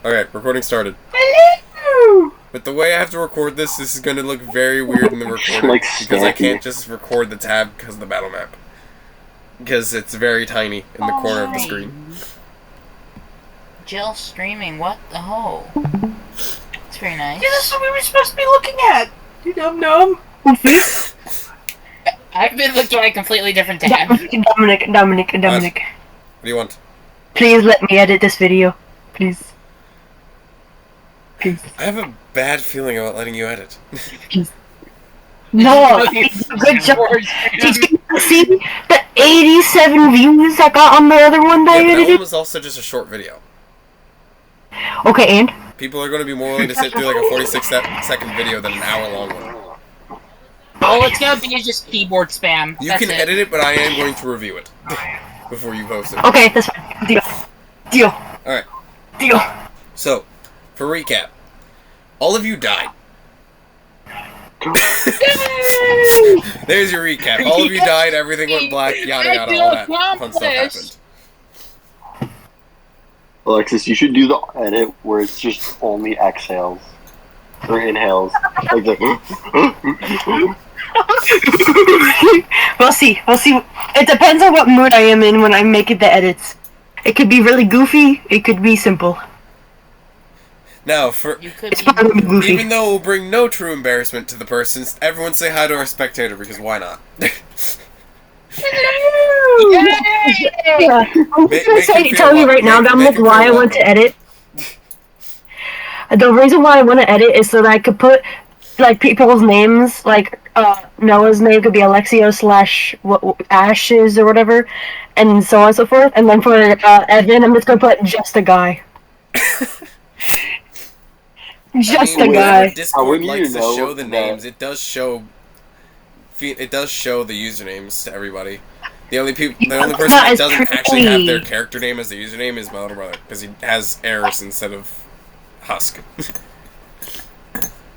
Okay, recording started. Hello! But the way I have to record this is going to look very weird in the recording. Like because I Stampy. can't just record the tab because of the battle map. Because it's very tiny in the corner of the screen. Jill streaming, what the ho? It's very nice. Yeah, that's what we were supposed to be looking at! You num-num! I've been looking at a completely different tab. Dominic. What do you want? Please let me edit this video. Please. Please. I have a bad feeling about letting you edit. No! Good job! Did you see the 87 views I got on the other one that I Yeah, but that one edited? was also just a short video. Okay, and? People are going to be more willing to sit through like a 46-second video than an hour-long one. Oh, it's gonna be just keyboard spam. You That's can it. edit it, but I am going to review it before you post it. Okay, that's fine. Deal. Alright, Deal. so, for recap, all of you died. There's your recap. All of you died, everything went black, yada yada, all that fun stuff happened. Alexis, you should do the edit where it's just only exhales. Or inhales. Like the We'll see. It depends on what mood I am in when I'm making the edits. It could be really goofy, it could be simple. Now, for You could It's be. probably goofy. even though it will bring no true embarrassment to the person, everyone say hi to our spectator, because why not? Yeah. I'm Make- just make gonna him feel tell you wel- right now, make- Dominic, make him why I feel want to welcome. edit. The reason why I want to edit is so that I could put, like, people's names, like, Noah's name could be Alexio / Ashes or whatever, and so on and so forth. And then for Evan, I'm just gonna put just a guy. Just I mean, a whenever guy. Discord wouldn't likes you to know show the that- names, it does show the usernames to everybody. The only person Not that as doesn't actually have their pretty. character name as the username is my older brother, because he has Eris instead of Husk.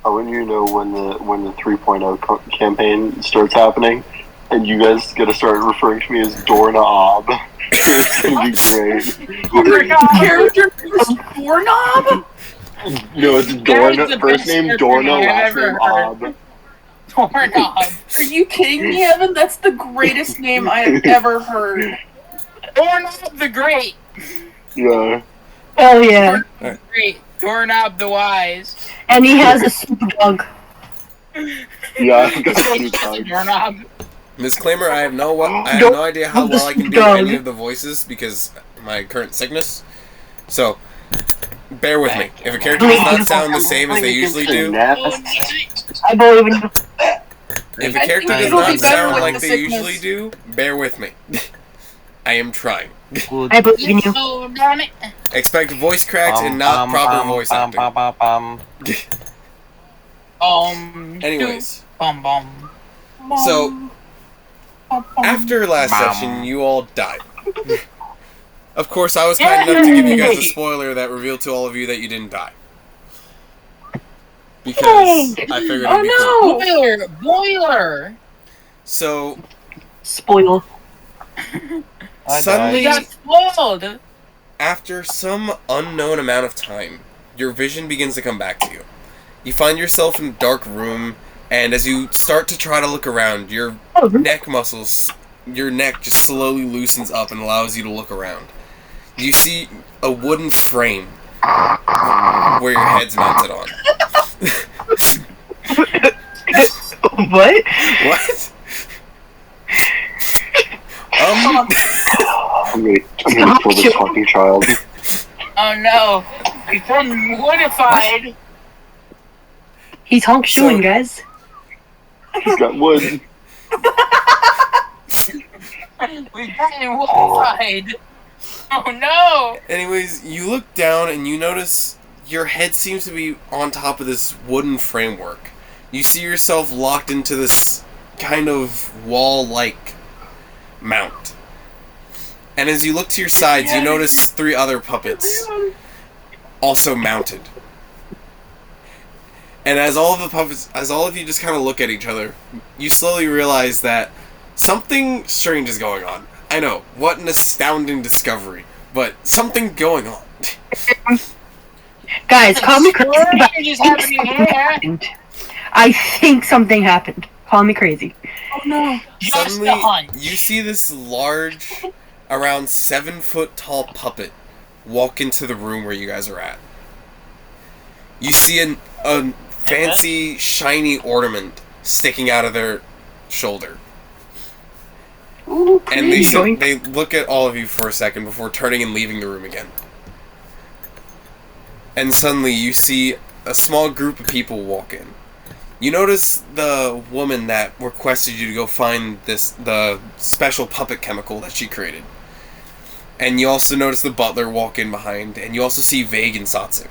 I want you to know when the 3.0 campaign starts happening, and you guys gotta start referring to me as doorknob. It's gonna be great. Your character is doorknob? No, it's That is the doorknob. First best name character Dorna, name I've last ever name heard. Ob. Doorknob. Are you kidding me, Evan? That's the greatest name I have ever heard. Doorknob the Great. Yeah. Oh yeah. Doorknob the Great. Doorknob the Wise. And he has a super dog. Yeah, I got Say two just a times. doorknob. Disclaimer: I have no idea how well I can do any of the voices because of my current sickness. So, bear with me. If a character does not sound the same as they usually do, I believe in you. if a character does It'll be not better sound with like the they sickness. usually do, bear with me. I am trying. I believe in you. Oh, damn it. Expect voice cracks and not proper voice acting. Anyways, Bum bum. so after last session, you all died. Of course, I was kind enough to give you guys a spoiler that revealed to all of you that you didn't die. Because I figured it'd be cool. Boiler. So, Spoil. suddenly, We got spoiled. after some unknown amount of time, your vision begins to come back to you. You find yourself in a dark room, and as you start to try to look around, your neck just slowly loosens up and allows you to look around. You see a wooden frame where your head's mounted on. What? What? I'm gonna kill this fucking child. Oh no. We've been woodified. He's honk shooing, guys. He's got wood. We've been woodified. Oh no. Anyways, you look down and you notice your head seems to be on top of this wooden framework. You see yourself locked into this kind of wall-like mount. And as you look to your sides, you notice 3 other puppets also mounted. And as all of you just kind of look at each other, you slowly realize that something strange is going on. I know, what an astounding discovery, but something going on. Guys, call me crazy. Or But you just have a new hair. I think something happened. Call me crazy. Oh no. Just Suddenly, a hunch. you see this large, around 7-foot tall puppet walk into the room where you guys are at. You see a fancy, shiny ornament sticking out of their shoulder. Ooh, And they pretty. look at all of you for a second before turning and leaving the room again. And suddenly you see a small group of people walk in. You notice the woman that requested you to go find the special puppet chemical that she created. And you also notice the butler walk in behind, and you also see Vague and Satsu.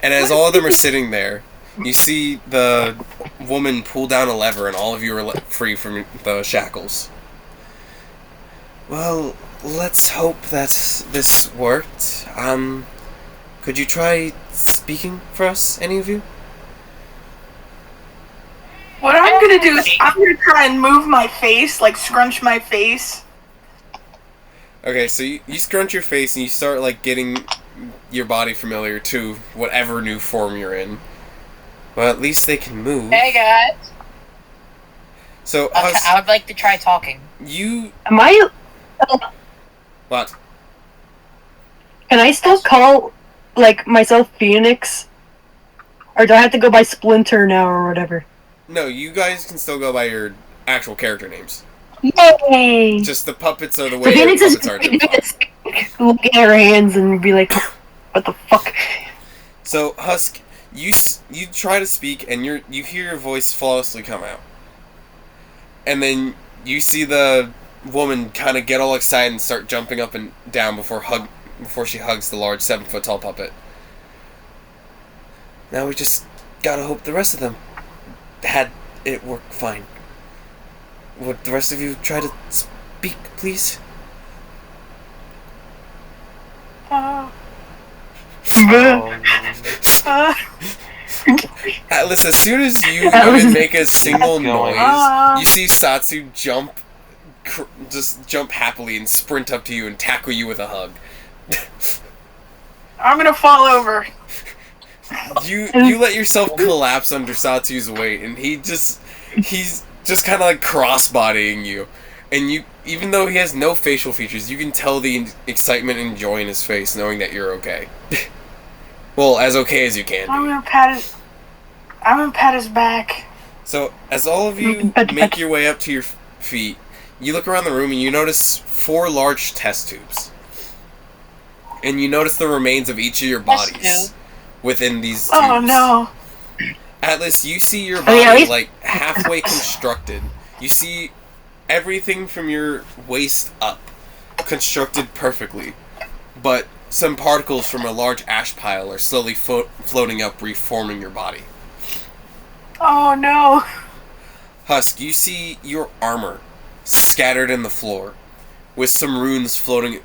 And as all of them are sitting there, you see the woman pull down a lever, and all of you are let free from the shackles. Well, let's hope that this worked. Could you try speaking for us, any of you? What I'm gonna do is I'm gonna try and move my face, like scrunch my face. Okay, so you scrunch your face and you start, like, getting your body familiar to whatever new form you're in. Well, at least they can move. Hey guys. So, Okay, I would like to try talking. you... Am I? What? Can I still call like myself Phoenix, or do I have to go by Splinter now or whatever? No, you guys can still go by your actual character names. Yay! Just the puppets are the So way your Phoenix is puppets are different. looking at her hands and be like, "What the fuck?" So, Husk, you try to speak and you hear your voice flawlessly come out. And then you see the woman kind of get all excited and start jumping up and down before she hugs the large 7-foot tall puppet. Now we just gotta hope the rest of them had it work fine. Would the rest of you try to speak, please? Atlas, as soon as you even make a single noise, you see Satsu just jump happily and sprint up to you and tackle you with a hug. I'm gonna fall over. You let yourself collapse under Satsu's weight, and he's just kind of like cross-bodying you, and you, even though he has no facial features, you can tell the excitement and joy in his face, knowing that you're okay. Well, as okay as you can I'm be. gonna pat his back. So, as all of you make your way up to your feet, you look around the room and you notice 4 large test tubes. And you notice the remains of each of your bodies within these tubes. Oh no. Atlas, you see your body like halfway constructed. You see everything from your waist up constructed perfectly. But some particles from a large ash pile are slowly floating up, reforming your body. Oh no. Husk, you see your armor scattered in the floor, with some runes floating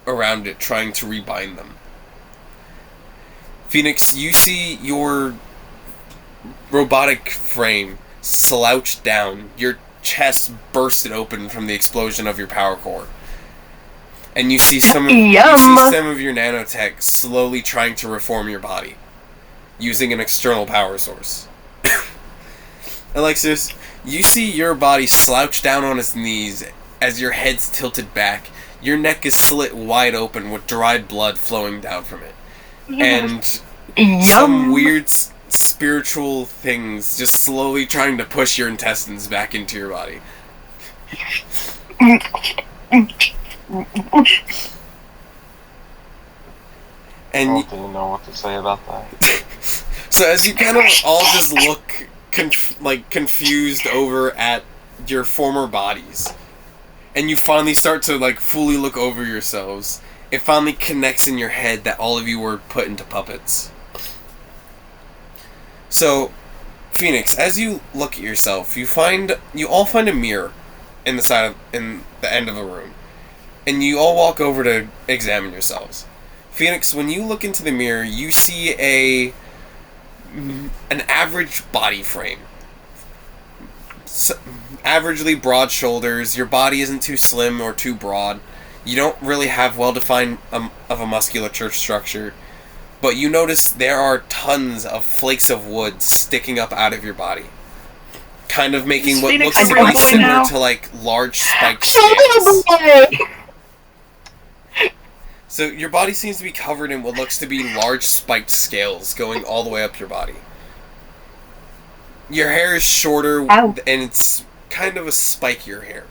around it, trying to rebind them. Phoenix, you see your robotic frame slouched down, your chest bursted open from the explosion of your power core. And you see some of your nanotech slowly trying to reform your body, using an external power source. Alexis, you see your body slouched down on its knees as your head's tilted back. Your neck is slit wide open with dried blood flowing down from it. And some weird spiritual things just slowly trying to push your intestines back into your body. And I don't know what to say about that. So as you kind of all just look confused over at your former bodies, and you finally start to like fully look over yourselves, it finally connects in your head that all of you were put into puppets. So, Phoenix, as you look at yourself, you all find a mirror in the end of a room, and you all walk over to examine yourselves. Phoenix, when you look into the mirror, you see an average body frame. Averagely broad shoulders. Your body isn't too slim or too broad. You don't really have well-defined of a musculature structure, but you notice there are tons of flakes of wood sticking up out of your body, kind of making what Phoenix looks to a real be boy similar now? to like large spiked Oh scales. boy! So your body seems to be covered in what looks to be large spiked scales going all the way up your body. Your hair is shorter, Ow. and it's kind of a spikier hair.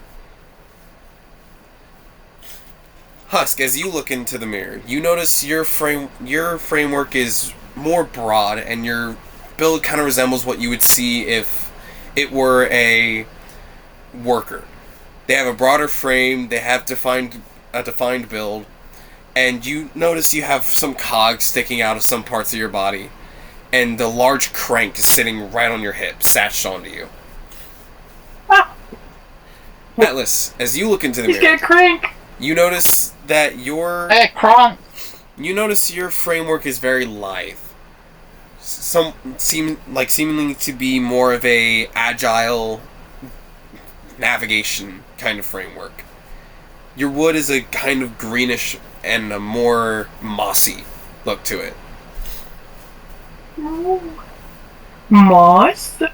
Husk, as you look into the mirror, you notice your framework is more broad, and your build kind of resembles what you would see if it were a worker. They have a broader frame, they have a defined build, and you notice you have some cogs sticking out of some parts of your body, and the large crank is sitting right on your hip, satched onto you. Ah. Atlas, as you look into the He's mirror, got a crank. you notice that Hey, Kronk! you notice your framework is very lithe. Seemingly to be more of a agile navigation kind of framework. Your wood is a kind of greenish and a more mossy look to it. Moss. Like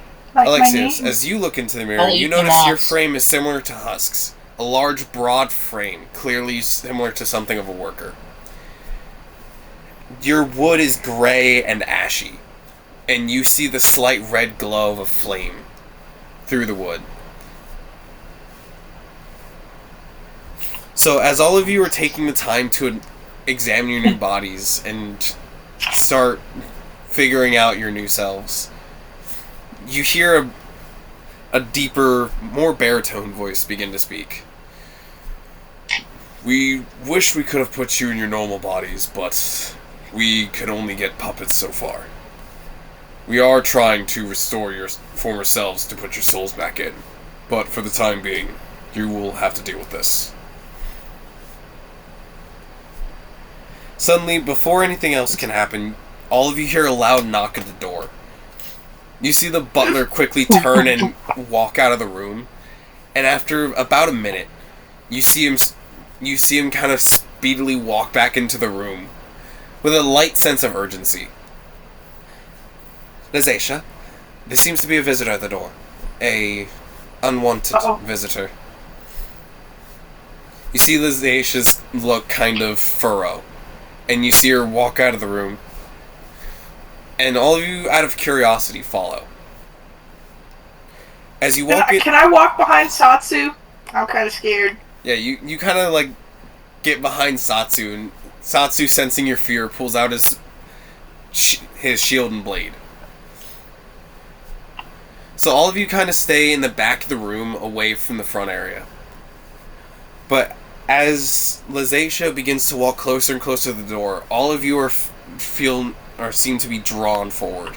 Alexios, my name. as you look into the mirror, I'll you eat the notice your moss. frame is similar to Husk's. A large, broad frame, clearly similar to something of a worker. Your wood is gray and ashy, and you see the slight red glow of a flame through the wood. So, as all of you are taking the time to examine your new bodies and start figuring out your new selves, you hear a deeper, more baritone voice begin to speak. We wish we could have put you in your normal bodies, but we could only get puppets so far. We are trying to restore your former selves to put your souls back in, but for the time being, you will have to deal with this. Suddenly, before anything else can happen, all of you hear a loud knock at the door. You see the butler quickly turn and walk out of the room, and after about a minute, you see him kind of speedily walk back into the room with a light sense of urgency. Lizacia, there seems to be a visitor at the door. A unwanted visitor. You see Lizacia's look kind of furrow, and you see her walk out of the room. And all of you, out of curiosity, follow. As you walk in... Can I walk behind Satsu? I'm kind of scared. Yeah, you kind of, like, get behind Satsu, and Satsu, sensing your fear, pulls out his shield and blade. So all of you kind of stay in the back of the room, away from the front area. But as Lizacia begins to walk closer and closer to the door, all of you seem to be drawn forward.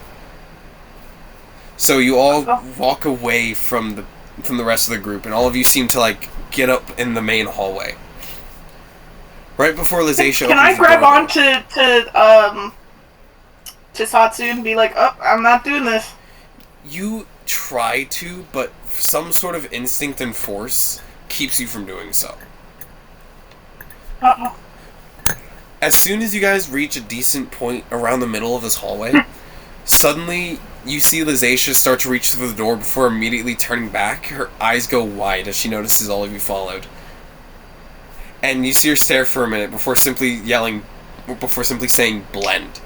So you all walk away from the rest of the group, and all of you seem to like get up in the main hallway. Right before Lizacia Can I opens the grab door, on to Satsu and be like, oh, I'm not doing this. You try to, but some sort of instinct and force keeps you from doing so. Uh-oh. As soon as you guys reach a decent point around the middle of this hallway, suddenly you see Lizacia start to reach through the door before immediately turning back. Her eyes go wide as she notices all of you followed. And you see her stare for a minute before simply saying blend.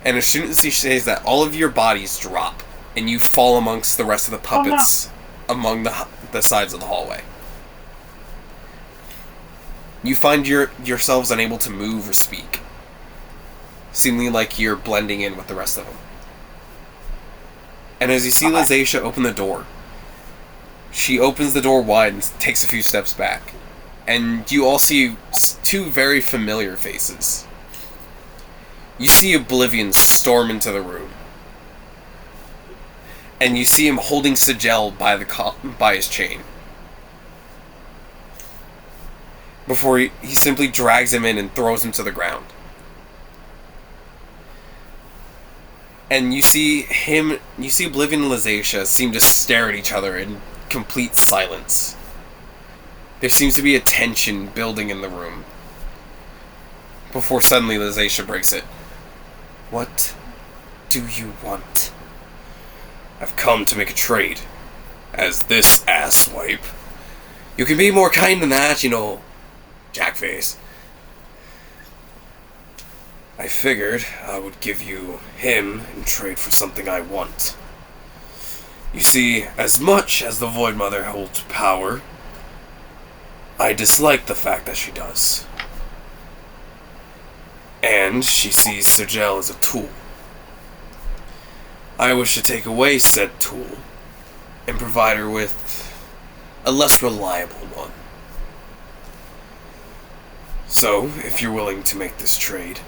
And as soon as she says that, all of your bodies drop, and you fall amongst the rest of the puppets among the sides of the hallway. You find yourselves unable to move or speak, seemingly like you're blending in with the rest of them. And as you see Lizacia open the door, she opens the door wide and takes a few steps back. And you all see two very familiar faces. You see Oblivion storm into the room. And you see him holding Sigel by his chain. Before he simply drags him in and throws him to the ground. And you see Oblivion and Lizacia seem to stare at each other in complete silence. There seems to be a tension building in the room. Before suddenly Lizacia breaks it. What do you want? I've come to make a trade. As this asswipe. You can be more kind than that, you know, Jackface. I figured I would give you him in trade for something I want. You see, as much as the Void Mother holds power, I dislike the fact that she does. And she sees Sigel as a tool. I wish to take away said tool and provide her with a less reliable one. So, if you're willing to make this trade,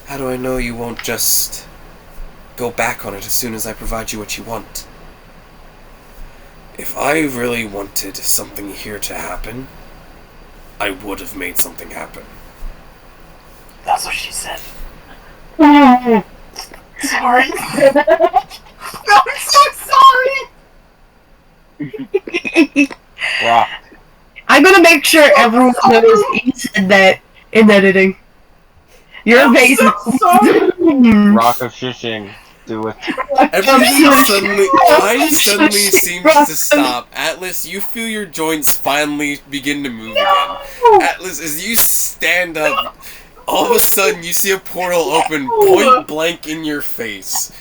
how do I know you won't just go back on it as soon as I provide you what you want? If I really wanted something here to happen, I would have made something happen. That's what she said. Sorry. I'm so sorry. Rock. I'm gonna make sure everyone knows you said that in editing. Your face so sorry. Rock of shishing. Do it. Everything suddenly, time suddenly Shit, seems Rock. to stop. Atlas, you feel your joints finally begin to move again. Atlas, as you stand up, all of a sudden you see a portal open point blank in your face.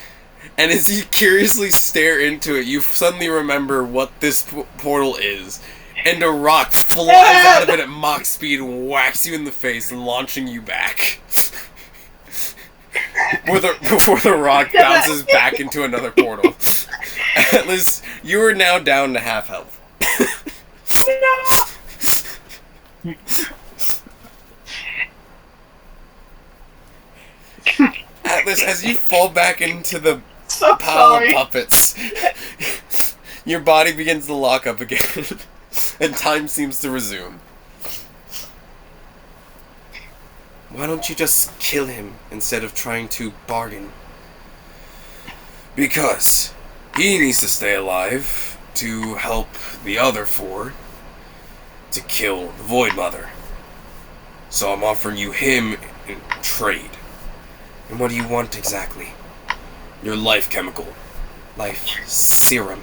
And as you curiously stare into it, you suddenly remember what this portal is. And a rock flies out of it at Mach speed and whacks you in the face, launching you back. Before the rock bounces back into another portal. Atlas, you are now down to half health. Atlas, as you fall back into the So pile sorry. of puppets, your body begins to lock up again, and time seems to resume. Why don't you just kill him instead of trying to bargain? Because he needs to stay alive to help the other four to kill the Void Mother. So I'm offering you him in trade. And what do you want exactly? Your life chemical. Life serum.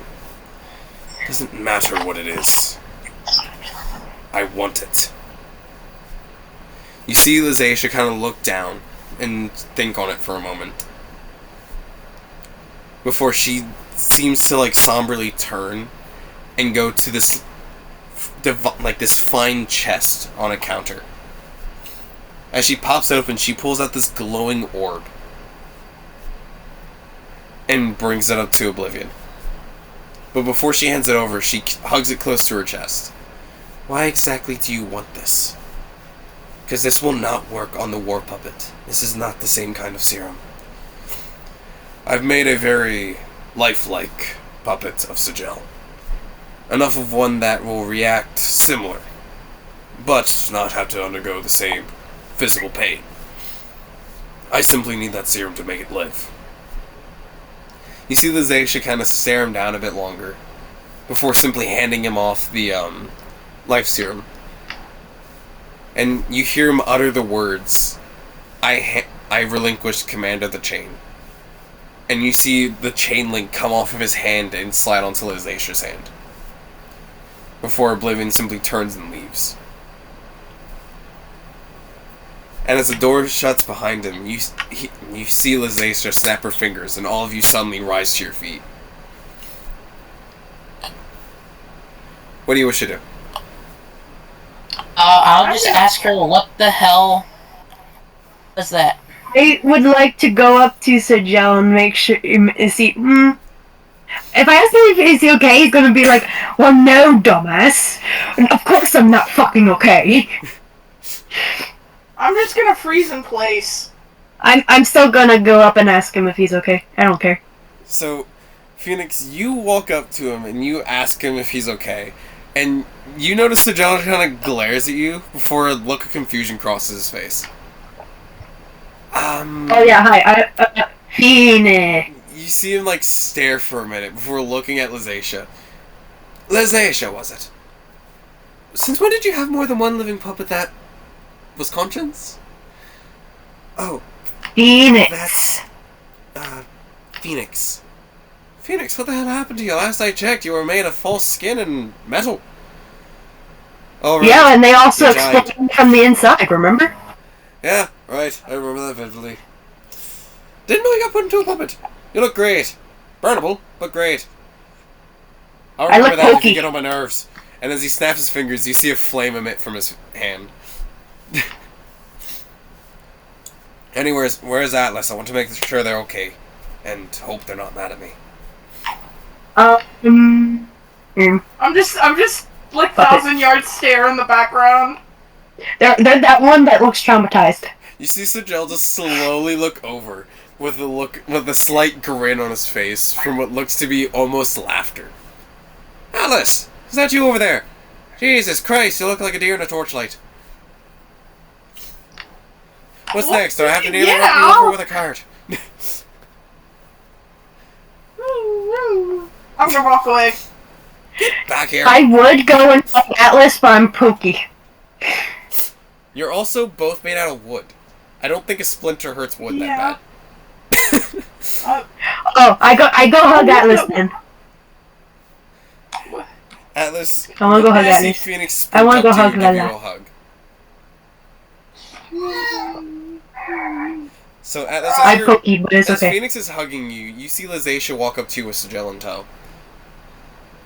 Doesn't matter what it is. I want it. You see Lizacia kind of look down and think on it for a moment. Before she seems to like somberly turn and go to this this fine chest on a counter. As she pops it open, she pulls out this glowing orb and brings it up to Oblivion. But before she hands it over, she hugs it close to her chest. Why exactly do you want this? Because this will not work on the war puppet. This is not the same kind of serum. I've made a very lifelike puppet of Sigel. Enough of one that will react similar, but not have to undergo the same physical pain. I simply need that serum to make it live. You see Lizacia kind of stare him down a bit longer, before simply handing him off the life serum. And you hear him utter the words, I relinquished command of the chain. And you see the chain link come off of his hand and slide onto Lizacia's hand. Before Oblivion simply turns and leaves. And as the door shuts behind him, you see Lizacia snap her fingers, and all of you suddenly rise to your feet. What do you wish to do? I'll just ask her what the hell was that? I would like to go up to Sigel and make sure see. If I ask him if he's okay, he's gonna be like, "Well, no, dumbass. Of course I'm not fucking okay." I'm just gonna freeze in place. I'm still gonna go up and ask him if he's okay. I don't care. So, Phoenix, you walk up to him and you ask him if he's okay, and you notice Sigel kind of glares at you before a look of confusion crosses his face. Oh yeah, hi. Phoenix. You see him like stare for a minute before looking at Lizacia. Lizacia, was it? since when did you have more than one living puppet that was conscious? Oh, Phoenix. that's, Phoenix. Phoenix, what the hell happened to you? Last I checked, you were made of false skin and metal. Oh, right. Yeah, and they also You died. exploded from the inside, remember? Yeah, right. I remember that vividly. Didn't know you got put into a puppet. You look great. Burnable, but great. I'll I remember look that if pokey. you get on my nerves. And as he snaps his fingers, you see a flame emit from his hand. Anyways, where's Atlas? I want to make sure they're okay. And hope they're not mad at me. Mm. I'm just like 1,000-yard stare in the background. They're that one that looks traumatized. You see Sigel just slowly look over with a slight grin on his face from what looks to be almost laughter. Alice, is that you over there? Jesus Christ, you look like a deer in a torchlight. What's What? next? Do I have to nearly Yeah. run you over with a cart? I'm gonna walk away. Back here. I would go and fight Atlas, but I'm pokey. You're also both made out of wood. I don't think a splinter hurts wood Yeah. that bad. Oh, I go hug Atlas then. Atlas, I wanna go hug you see Atlas. Phoenix I sprint wanna up go to you hug and give you Lala. a hug. So Atlas, I'm pokey, but it's as okay. Phoenix is hugging you, you see Lizacia walk up to you with Sigel in tow.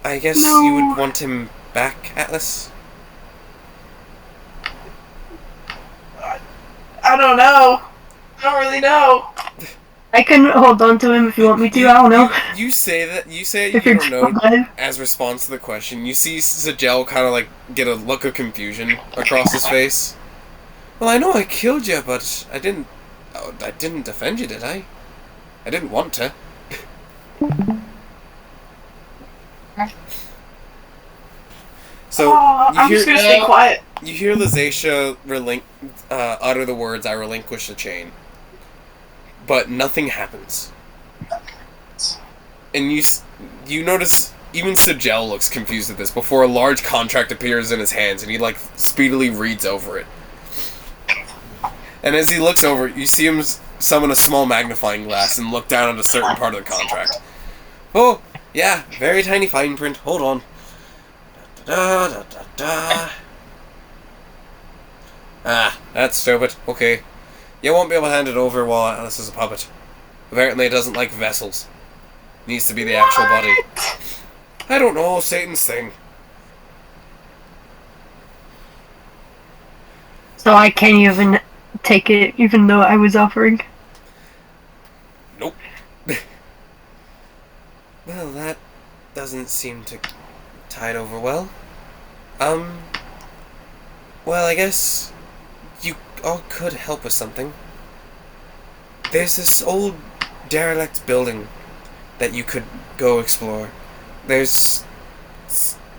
I guess No. you would want him back, Atlas? I don't know. I don't really know. I can hold on to him if you want me to. I don't know. You say that. You say If you you're don't know. traumatized. As response to the question, you see Sigel kind of like get a look of confusion across his face. Well, I know I killed you, but I didn't. Oh, I didn't defend you, did I? I didn't want to. So I'm just gonna stay quiet. You hear Lizacia utter the words, "I relinquish the chain," but nothing happens. And you notice even Sigel looks confused at this before a large contract appears in his hands, and he like speedily reads over it. And as he looks over, you see him summon a small magnifying glass and look down at a certain part of the contract. Oh, yeah, very tiny fine print. Hold on. Da, da, da, da. Ah, that's stupid. Okay. You won't be able to hand it over while Alice is a puppet. Apparently it doesn't like vessels. Needs to be the actual body. I don't know, Satan's thing. So I can't even take it, even though I was offering. Nope. Well, that doesn't seem to tide over well. Well, I guess you all could help with something. There's this old derelict building that you could go explore. There's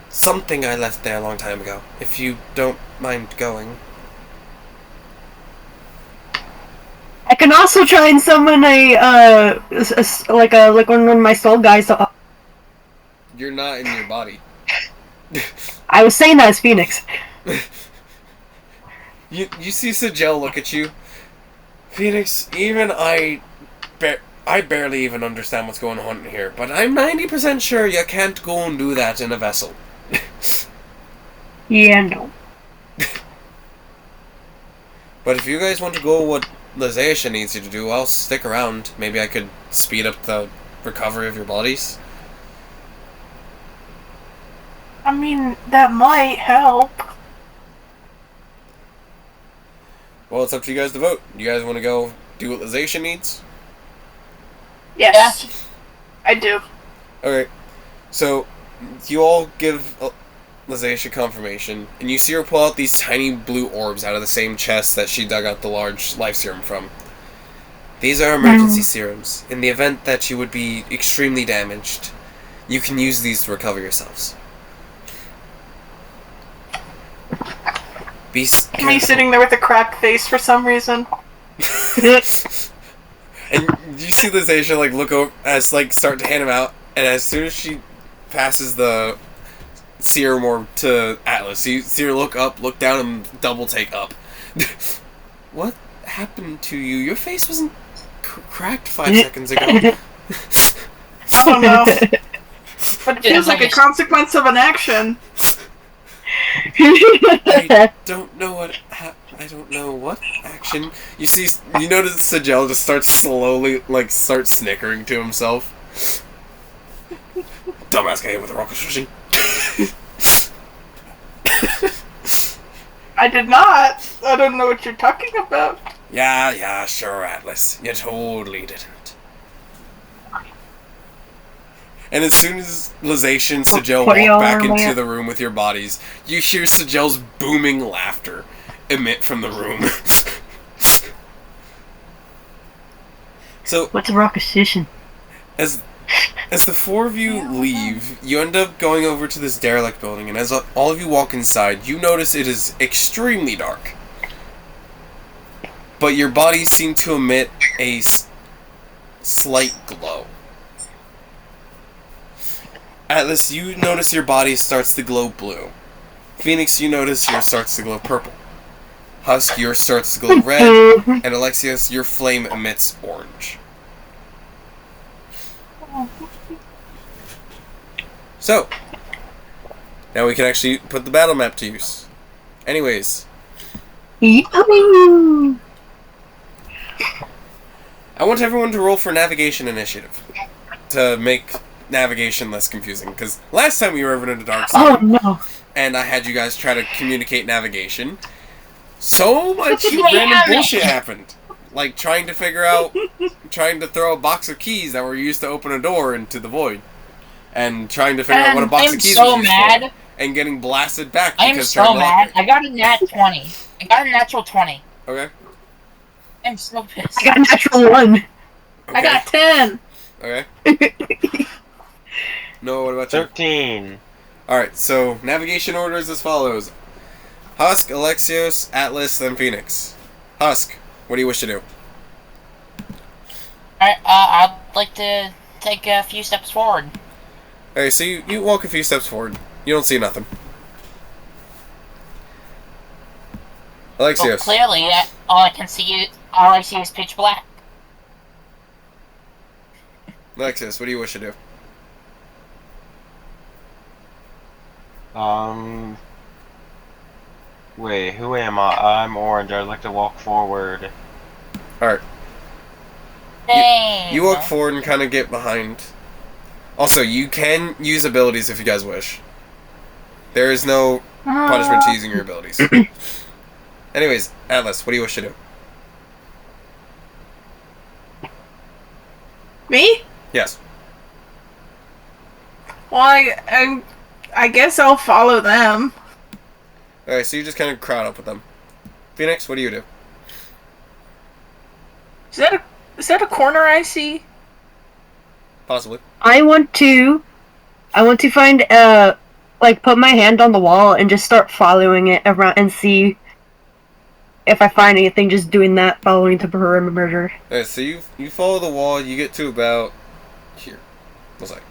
something I left there a long time ago, if you don't mind going. I can also try and summon like one of my soul guys. You're not in your body. I was saying that as Phoenix. You see Sigel look at you. Phoenix, even I barely even understand what's going on here, but I'm 90% sure you can't go and do that in a vessel. Yeah, no. But if you guys want to go what Lizacia needs you to do, I'll stick around. Maybe I could speed up the recovery of your bodies. I mean, that might help. Well, it's up to you guys to vote. You guys want to go do what Lizacia needs? Yes. I do. Okay. So, you all give Lizacia confirmation, and you see her pull out these tiny blue orbs out of the same chest that she dug out the large life serum from. These are emergency serums. In the event that you would be extremely damaged, you can use these to recover yourselves. Be Me sitting there with a cracked face for some reason. And you see Lizacia like look over as like start to hand him out, and as soon as she passes the Seer more to Atlas. You see her look up, look down, and double take up. What happened to you? Your face wasn't cracked 5 seconds ago. I don't know. But it feels like a consequence of an action. I don't know what I don't know what action. You notice Sigel just starts slowly, starts snickering to himself. Dumbass guy with a rocket fishing. I did not. I don't know what you're talking about. Yeah, sure, Atlas. You totally didn't. And as soon as Lization and Sigel walk back into the room with your bodies, you hear Sigel's booming laughter emit from the room. So, what's a rocketition? As the 4 of you leave, you end up going over to this derelict building, and as all of you walk inside, you notice it is extremely dark. But your bodies seem to emit a slight glow. Atlas, you notice your body starts to glow blue. Phoenix, you notice yours starts to glow purple. Husk, yours starts to glow red. And Alexios, your flame emits orange. So, now we can actually put the battle map to use. Anyways. I want everyone to roll for navigation initiative. To make navigation less confusing, because last time we were over in the dark side, and I had you guys try to communicate navigation, so much random bullshit happened. Like trying to throw a box of keys that were used to open a door into the void, and trying to figure out what a box of keys was used for, and getting blasted back. I'm so mad. I got a nat 20. I got a natural 20. Okay. I'm so pissed. I got a natural 1. Okay. I got 10. Okay. No, what about you? 13. Alright, so navigation order is as follows. Husk, Alexios, Atlas, then Phoenix. Husk, what do you wish to do? Alright, I'd like to take a few steps forward. Okay, so you walk a few steps forward. You don't see nothing. Alexios. Well, clearly, all I see is pitch black. Alexios, what do you wish to do? Wait, who am I? I'm orange. I'd like to walk forward. Alright. You walk forward and kind of get behind. Also, you can use abilities if you guys wish. There is no punishment to using your abilities. Anyways, Atlas, what do you wish to do? Me? Yes. Well, I guess I'll follow them. Alright, so you just kind of crowd up with them. Phoenix, what do you do? Is that a corner I see? Possibly. I want to find put my hand on the wall and just start following it around and see if I find anything. Just doing that, following the perimeter. Alright, so you follow the wall. You get to about here. What's that?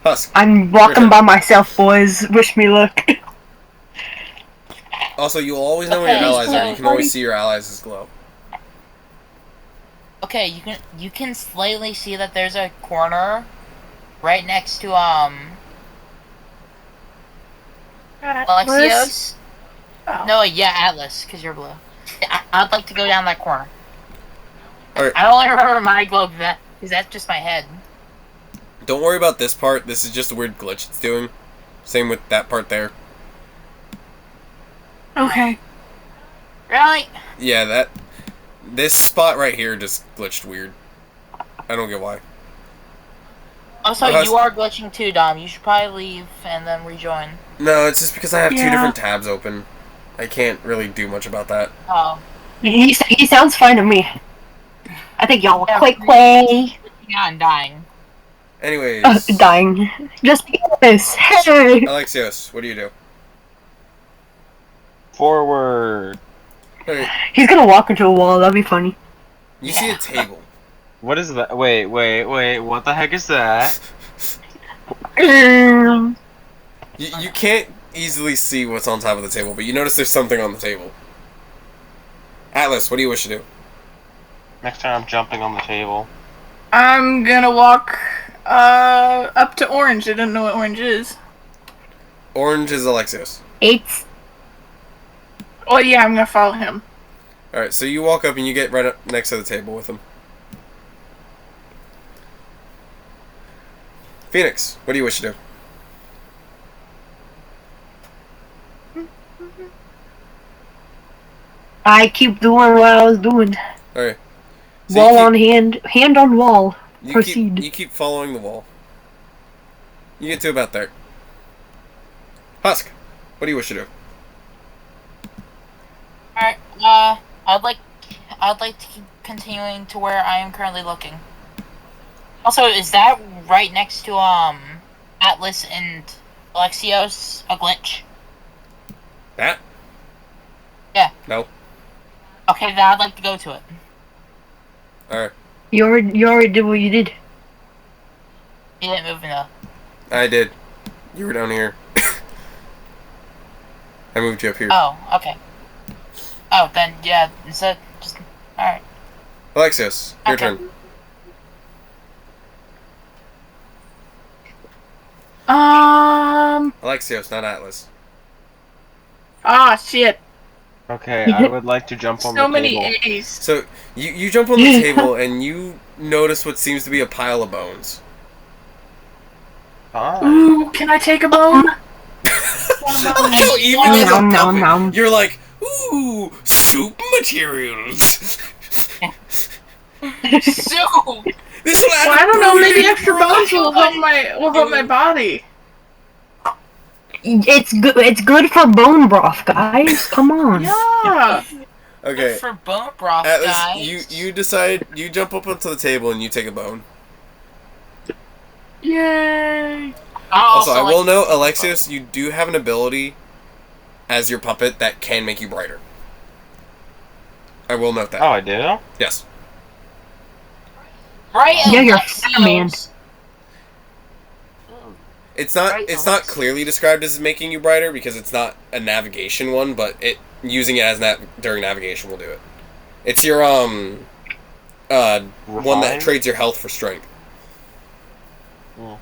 Husk. I'm walking by myself, boys. Wish me luck. Also, you'll always know where your allies are. You can always see your allies' glow. Okay, you can slightly see that there's a corner right next to Alexios. Oh. No, yeah, Atlas, because you're blue. I'd like to go down that corner. Alright. I only remember my glow because that's just my head. Don't worry about this part. This is just a weird glitch it's doing. Same with that part there. Okay. Really? Yeah, this spot right here just glitched weird. I don't get why. Also, you are glitching too, Dom. You should probably leave and then rejoin. No, it's just because I have two different tabs open. I can't really do much about that. Oh. He sounds fine to me. I think y'all are quick. Yeah, I'm dying. Anyways. Dying. Just because. Hey! Alexios, what do you do? Forward. Hey, He's gonna walk into a wall. That'd be funny. you see a table. What is that? Wait. What the heck is that? You can't easily see what's on top of the table, but you notice there's something on the table. Atlas, what do you wish to do? Next time I'm jumping on the table. I'm gonna walk up to Orange. I don't know what Orange is. Orange is Alexios. 8. Oh yeah, I'm gonna follow him. Alright, so you walk up and you get right up next to the table with him. Phoenix, what do you wish to do? I keep doing what I was doing. Alright. So Wall on hand. Hand on wall. Proceed. You keep following the wall. You get to about there. Husk, what do you wish to do? Alright, I'd like to keep continuing to where I am currently looking. Also, is that right next to, Atlas and Alexios a glitch? That? Yeah. No. Okay, then I'd like to go to it. Alright. You already did what you did. You didn't move me though. I did. You were down here. I moved you up here. Oh, okay. Oh, then, yeah, instead, just, alright. Alexios, your Okay. turn. Alexios, not Atlas. Ah, shit. Okay, I would like to jump on So the many table. A's. So, you jump on the table and you notice what seems to be a pile of bones. Fine. Ooh, can I take a bone? How even as a Nom, nom, puppet, nom. you're like, ooh, soup materials. So, This will add Well, I don't know. Maybe brilliant extra bones will help my body. It's good. It's good for bone broth, guys. Come on. Yeah. Okay, for bone broth, Atlas, guys. you decide, you jump up onto the table and you take a bone. Yay. Also, I will like- note, Alexios, you do have an ability as your puppet that can make you brighter. I will note that. Oh, I do? Yes. Right, Yeah, you're Alexios. Fireman. It's not Right, it's not Alexios. clearly described as making you brighter because it's not a navigation one, but using it as during navigation will do it. It's your one that Refined? trades your health for strength. Mm.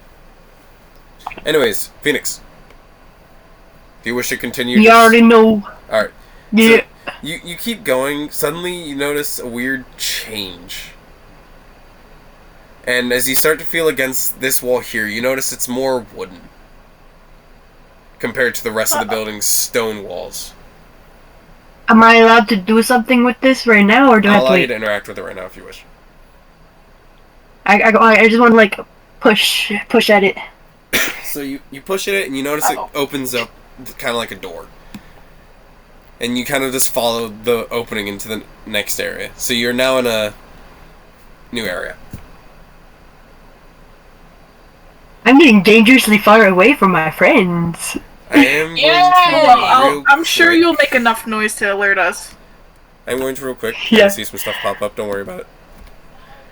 Anyways, Phoenix. Do you wish to continue? You already know. Alright. Yeah. So, you keep going, suddenly you notice a weird change. And as you start to feel against this wall here, you notice it's more wooden. Compared to the rest of the building's stone walls. Am I allowed to do something with this right now, or do I I'll have to allow you wait? to interact with it right now if you wish. I just want to like push at it. So you push it and you notice it opens up kind of like a door. And you kind of just follow the opening into the next area. So you're now in a new area. I'm getting dangerously far away from my friends. I am Yeah! going to I'm sure you'll make enough noise to alert us. I'm going to real quick. Yeah. I see some stuff pop up. Don't worry about it.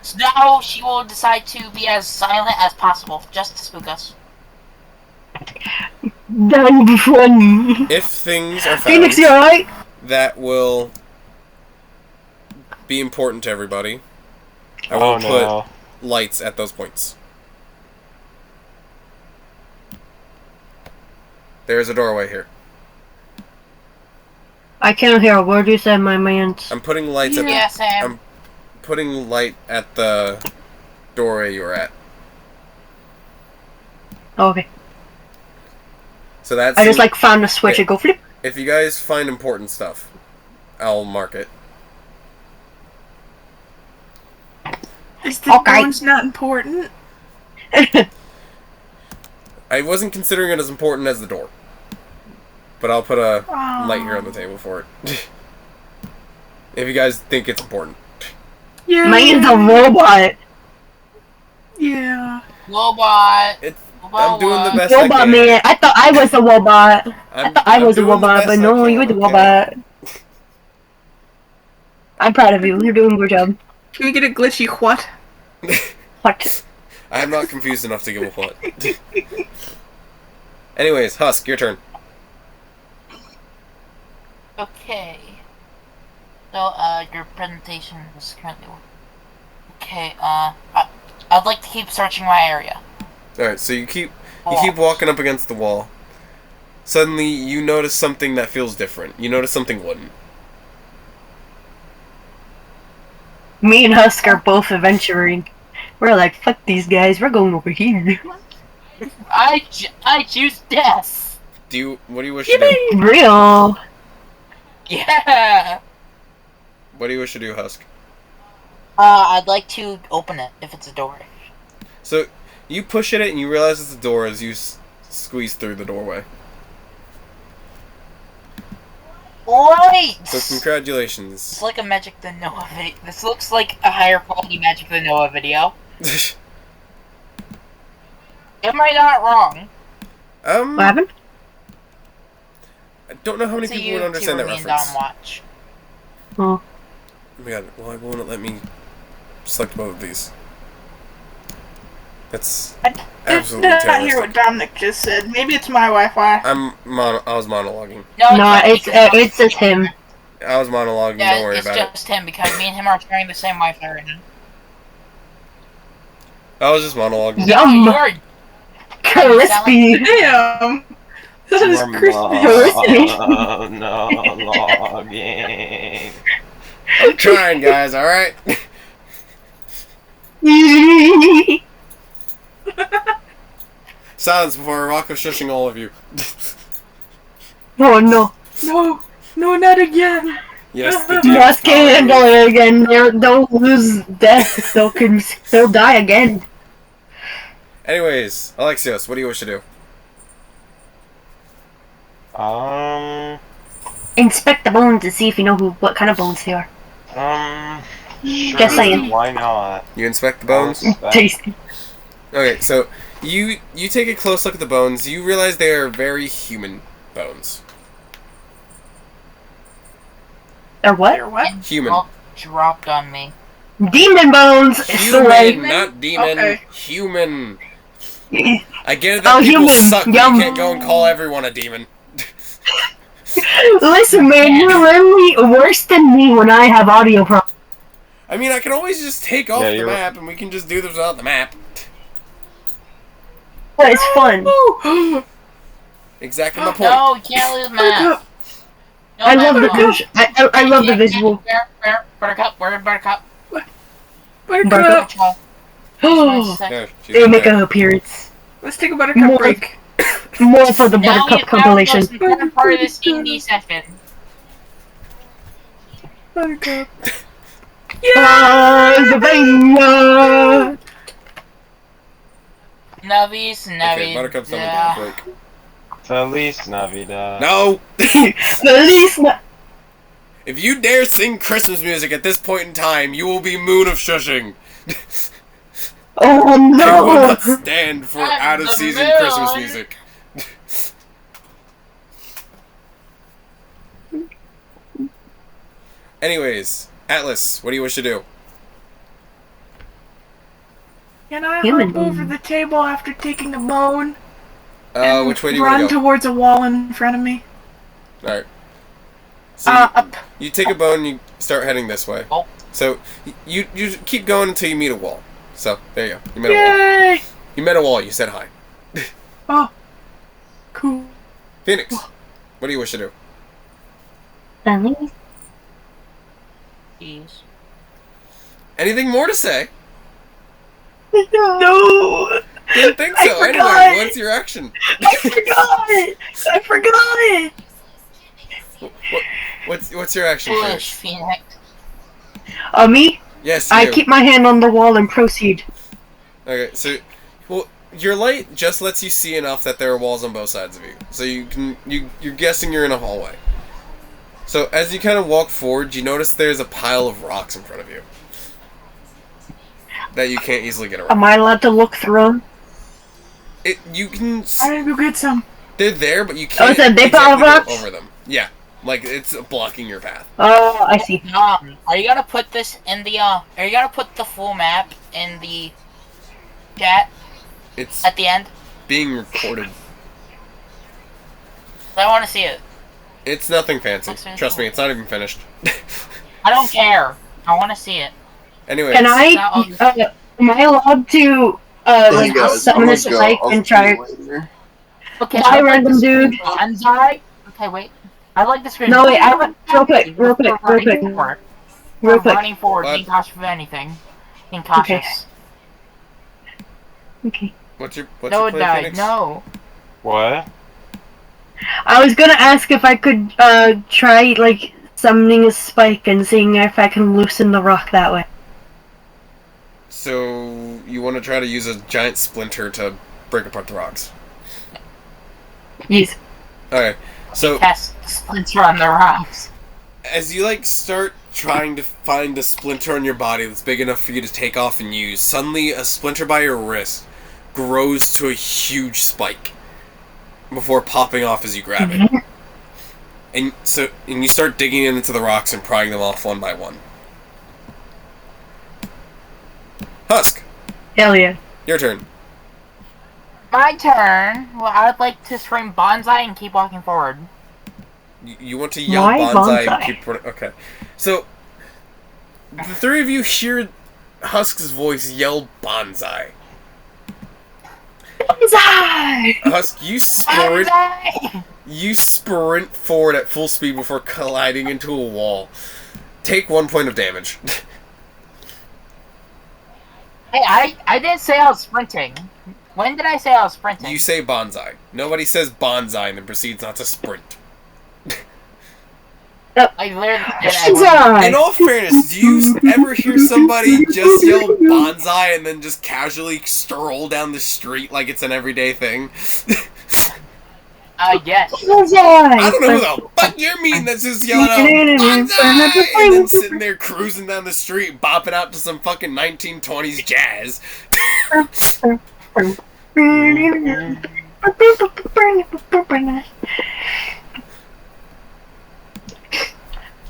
So now she will decide to be as silent as possible, just to spook us. That would be funny. If things are found Phoenix, you alright? that will be important to everybody, I will Oh no. put lights at those points. There's a doorway here. I can't hear a word you said, my man. I'm putting lights at the Yeah, Sam. I'm putting light at the doorway you were at. Oh, okay. So that's I just like found a switch and go flip. if you guys find important stuff, I'll mark it. Is the Okay. bones not important? I wasn't considering it as important as the door. But I'll put a light here on the table for it. If you guys think it's important. Yeah. Man's a robot. Yeah. Robot. I'm doing the best I Robot can. man. I thought I was a robot. I thought I I'm was a doing the robot, best but I no, can, you're the okay? robot. I'm proud of you. You're doing a good job. Can we get a glitchy what? What? I am not confused enough to give a what. Anyways, Husk, your turn. Okay. So, your presentation is currently... Okay, I'd like to keep searching my area. Alright, so you keep walking up against the wall. Suddenly, you notice something that feels different. You notice something wooden. Me and Husk are both adventuring. We're like, fuck these guys, we're going over here. I choose death! What do you wish to do? Real. Yeah! What do you wish to do, Husk? I'd like to open it, if it's a door. So, you push at it and you realize it's a door as you squeeze through the doorway. Right! So, congratulations. It's like a Magic the Noah video. This looks like a higher quality Magic the Noah video. Am I not wrong? What happened? I don't know how many It's a people would understand that YouTuber me and reference. Dom watch. Oh. Oh my god, why won't it let me select both of these? That's I absolutely did not terroristic. hear what Dominic just said. Maybe it's my Wi-Fi. I was monologuing. No, it's just him. I was monologuing, Yeah, don't worry it's about it. just him because me and him are sharing the same Wi-Fi right now. I was just monologuing. Yum! You are Crispy! Damn! That is Crispy. Monologuing. I'm trying, guys, alright? Silence before Rocco shushing all of you. Oh no. No, not again. Yes, the Husk can't handle it again. They'll lose death. They'll die again. Anyways, Alexios, what do you wish to do? Inspect the bones to see if you know what kind of bones they are. Sure, Just saying. why not? You inspect the bones? Tasty. Okay, so you take a close look at the bones. You realize they are very human bones. Or what? Or what? Human. all dropped on me. Demon bones! Human, not demon. Okay. Human. I get it that Oh, people human. suck, but Yum. you can't go and call everyone a demon. Listen, man, you're literally worse than me when I have audio problems. I mean, I can always just take off Yeah, the you're- map, and we can just do this without the map. But it's fun. Exactly my point. No, you can't lose map. No I love the map. visual. I love the visual. Buttercup, where Buttercup? Buttercup. Buttercup. Oh, There, she's they right make there. an appearance. Let's take a Buttercup More- break. More for the Now Buttercup you compilation. found the most important part of this D&D session. Buttercup. Pennsylvania. Navis, Okay, Buttercup's done yeah. with the break. Feliz Navidad. No! Feliz Na- If you dare sing Christmas music at this point in time, you will be Moon of Shushing. Oh I will no! not stand for I'm out-of-season the Christmas moon. music. Anyways, Atlas, what do you wish to do? Can I Human hop over bone. the table after taking the bone? and Which way do you want run to go? towards a wall in front of me? Alright. So Up. you take a bone and you start heading this way. Oh. So you keep going until you meet a wall. So there you go. You met a wall. Yay! You met a wall. You said hi. Oh. Cool. Phoenix, what do you wish to do? Feliz. Jeez. Anything more to say? No! Didn't think I so. forgot. Anyway, what's your action? I forgot! What's your action, Foolish Phoenix? Phoenix. Me? Yes, I you. keep my hand on the wall and proceed. Okay, so your light just lets you see enough that there are walls on both sides of you. So you're guessing you're in a hallway. So as you kind of walk forward, you notice there's a pile of rocks in front of you that you can't easily get around. Am I allowed to look through them? You can. I'm gonna go get some. They're there, but you Oh, can't it's a big pile of exactly go rocks? over them. Yeah, like it's blocking your path. Oh, I see. Are you gonna put this in the, are you gonna put the full map in the, chat It's at the end? being recorded. I want to see it. It's nothing fancy. Looks really Trust cool. me, it's not even finished. I don't care. I want to see it. Anyways. Can am I allowed to, Hey guys, summon I'm a gonna go. spike I'll and see try? you later. Okay, Bye, random dude. Banzai. Okay, wait. I like this. No, wait, real quick. Running forward, What? being cautious of anything. Being cautious. Okay. What's your No, it plan, died. Phoenix? No. What? I was gonna ask if I could, try, like, summoning a spike and seeing if I can loosen the rock that way. So you want to try to use a giant splinter to break apart the rocks? Yes. Okay. So Test the splinter on the rocks. as you start trying to find a splinter on your body that's big enough for you to take off and use, suddenly a splinter by your wrist grows to a huge spike before popping off as you grab it. And you start digging into the rocks and prying them off one by one. Husk, Hell yeah. your turn. My turn. Well, I would like to scream bonsai and keep walking forward. You want to yell Why bonsai and bonsai? keep running. Okay. So the three of you hear Husk's voice yell bonsai. Bonsai! Husk, Bonsai! you sprint forward at full speed before colliding into a wall. Take 1 point of damage. Hey, I didn't say I was sprinting. When did I say I was sprinting? You say bonsai. Nobody says bonsai and then proceeds not to sprint. I literally did. Bonsai! In all fairness, do you ever hear somebody just yell bonsai and then just casually stroll down the street like it's an everyday thing? Yes. Bonsai! I don't know who the fuck you mean that's just yelling out bonsai and then sitting there cruising down the street bopping out to some fucking 1920s jazz.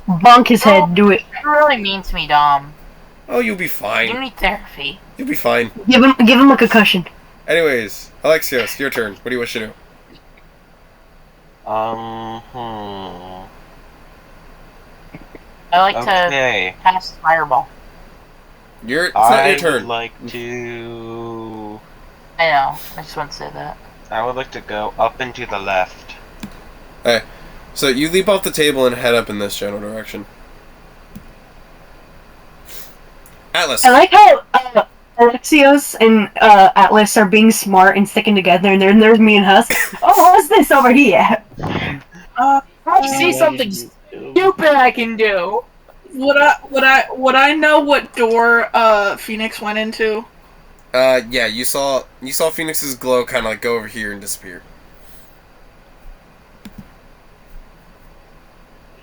Bonk his head, do it. You're really mean to me, Dom. Oh, you'll be You fine. need therapy. You'll be fine. Give him a concussion. Anyways, Alexios, your turn. What do you wish to do? Hmm. I like to Okay. pass fireball. It's not I your turn. would like to. I know. I just want to say that. I would like to go up and to the left. Okay. So you leap off the table and head up in this general direction. Atlas. I like how Alexios and Atlas are being smart and sticking together, and then there's me and Husk. Oh, what's this over here? I see something stupid I can do. Would I know what door Phoenix went into? Yeah, you saw Phoenix's glow kind of go over here and disappear.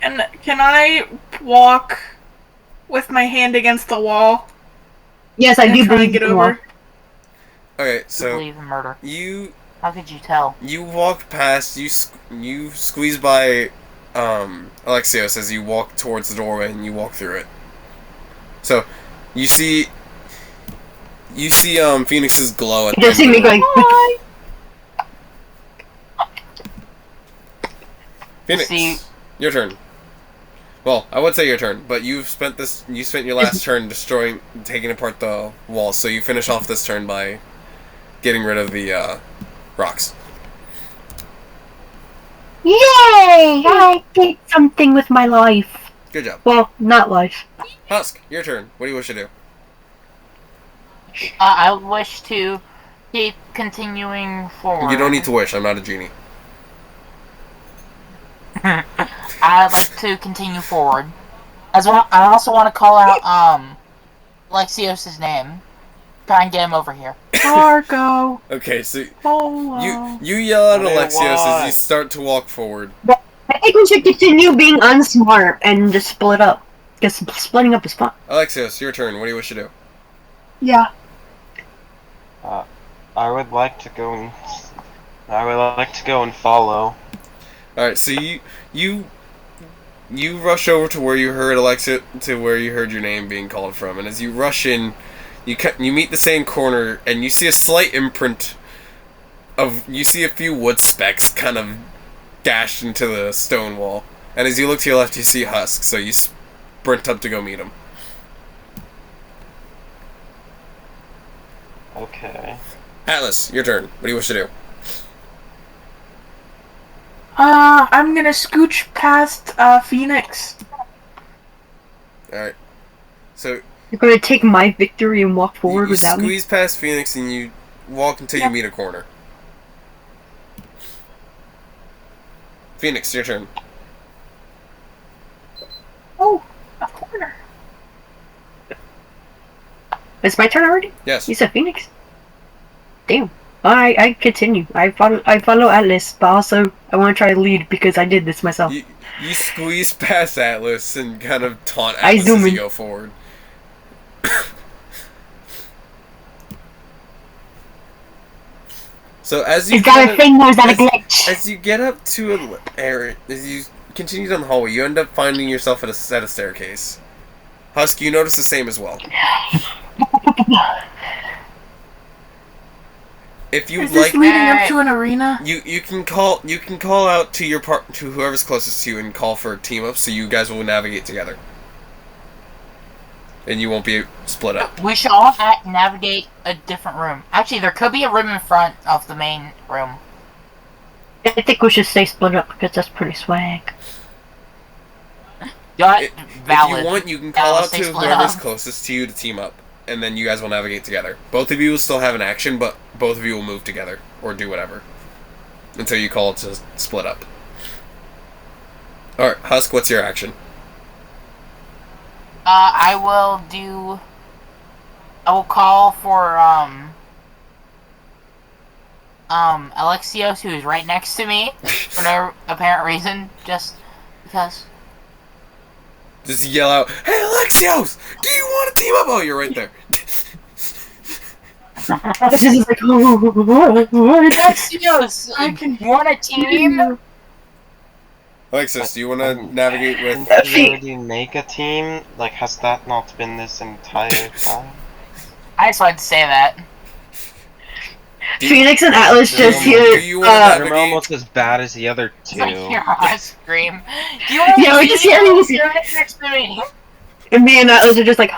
And can I walk with my hand against the wall? Yes, I And do try and believe get you over. Okay, I so believe in murder. you How could you tell? walk past, you squeeze by Alexios as you walk towards the doorway and you walk through it. So you see Phoenix's glow at You just see me going. Phoenix, See- your turn. Well, I would say your turn, but you spent your last turn taking apart the wall, so you finish off this turn by getting rid of the rocks. Yay! I did something with my life. Good job. Well, not life. Husk, your turn. What do you wish to do? I wish to keep continuing forward. You don't need to wish. I'm not a genie. I'd like to continue forward. As well, I also want to call out Alexios' name. Try and get him over here. Marco. Okay, so Oh. you yell at What do you Alexios as you want? start to walk forward. I think we should continue being unsmart and just split up. Because splitting up is fun. Alexios, your turn. What do you wish to do? Yeah. I would like to go and. I would like to go and follow. All right, so you rush over to where you heard your name being called from, and as you rush in, You meet the same corner, and you see a slight imprint you see a few wood specks kind of dashed into the stone wall. And as you look to your left, you see Husk, so you sprint up to go meet him. Okay. Atlas, your turn. What do you wish to do? I'm gonna scooch past Phoenix. Alright. So, You're gonna take my victory and walk forward you without me? squeeze past Phoenix and you walk until you meet a corner. Phoenix, your turn. Oh, a corner. It's my turn already? Yes. You said Phoenix? Damn. I continue. I follow Atlas, but also I want to try to lead because I did this myself. You squeeze past Atlas and kind of taunt I Atlas zoom as you in. go forward. So as you He's got kinda- a thing where's that a glitch? As you get up to an area, as you continue down the hallway, you end up finding yourself at a set of staircase. Husk, you notice the same as well. If you Is this like, leading up to an arena? you can call out to your to whoever's closest to you and call for a team up, so you guys will navigate together, and you won't be split up. We should all navigate a different room. Actually, there could be a room in front of the main room. I think we should stay split up because that's pretty swag. Valid. If you want, you can call Valid, out stay to split whoever's up. closest to you to team up, and then you guys will navigate together. Both of you will still have an action, but both of you will move together or do whatever until you call to split up. All right, Husk, what's your action? I will call for Alexios, who is right next to me for no apparent reason, just because. Just yell out, "Hey, Alexios! Do you want to team up?" Oh, you're right there. Atlas is like, Alexios, I can- you want a team? Alexis, do you want to navigate with? Didn't you already make a team? Like, has that not been this entire time? I just wanted to say that. Phoenix and Atlas just Do hear, you wanna You're navigate- almost as bad as the other It's like two. hear us scream. Do you want Yeah, a we just team? hear you. You're right next to me. and me and Atlas are just like,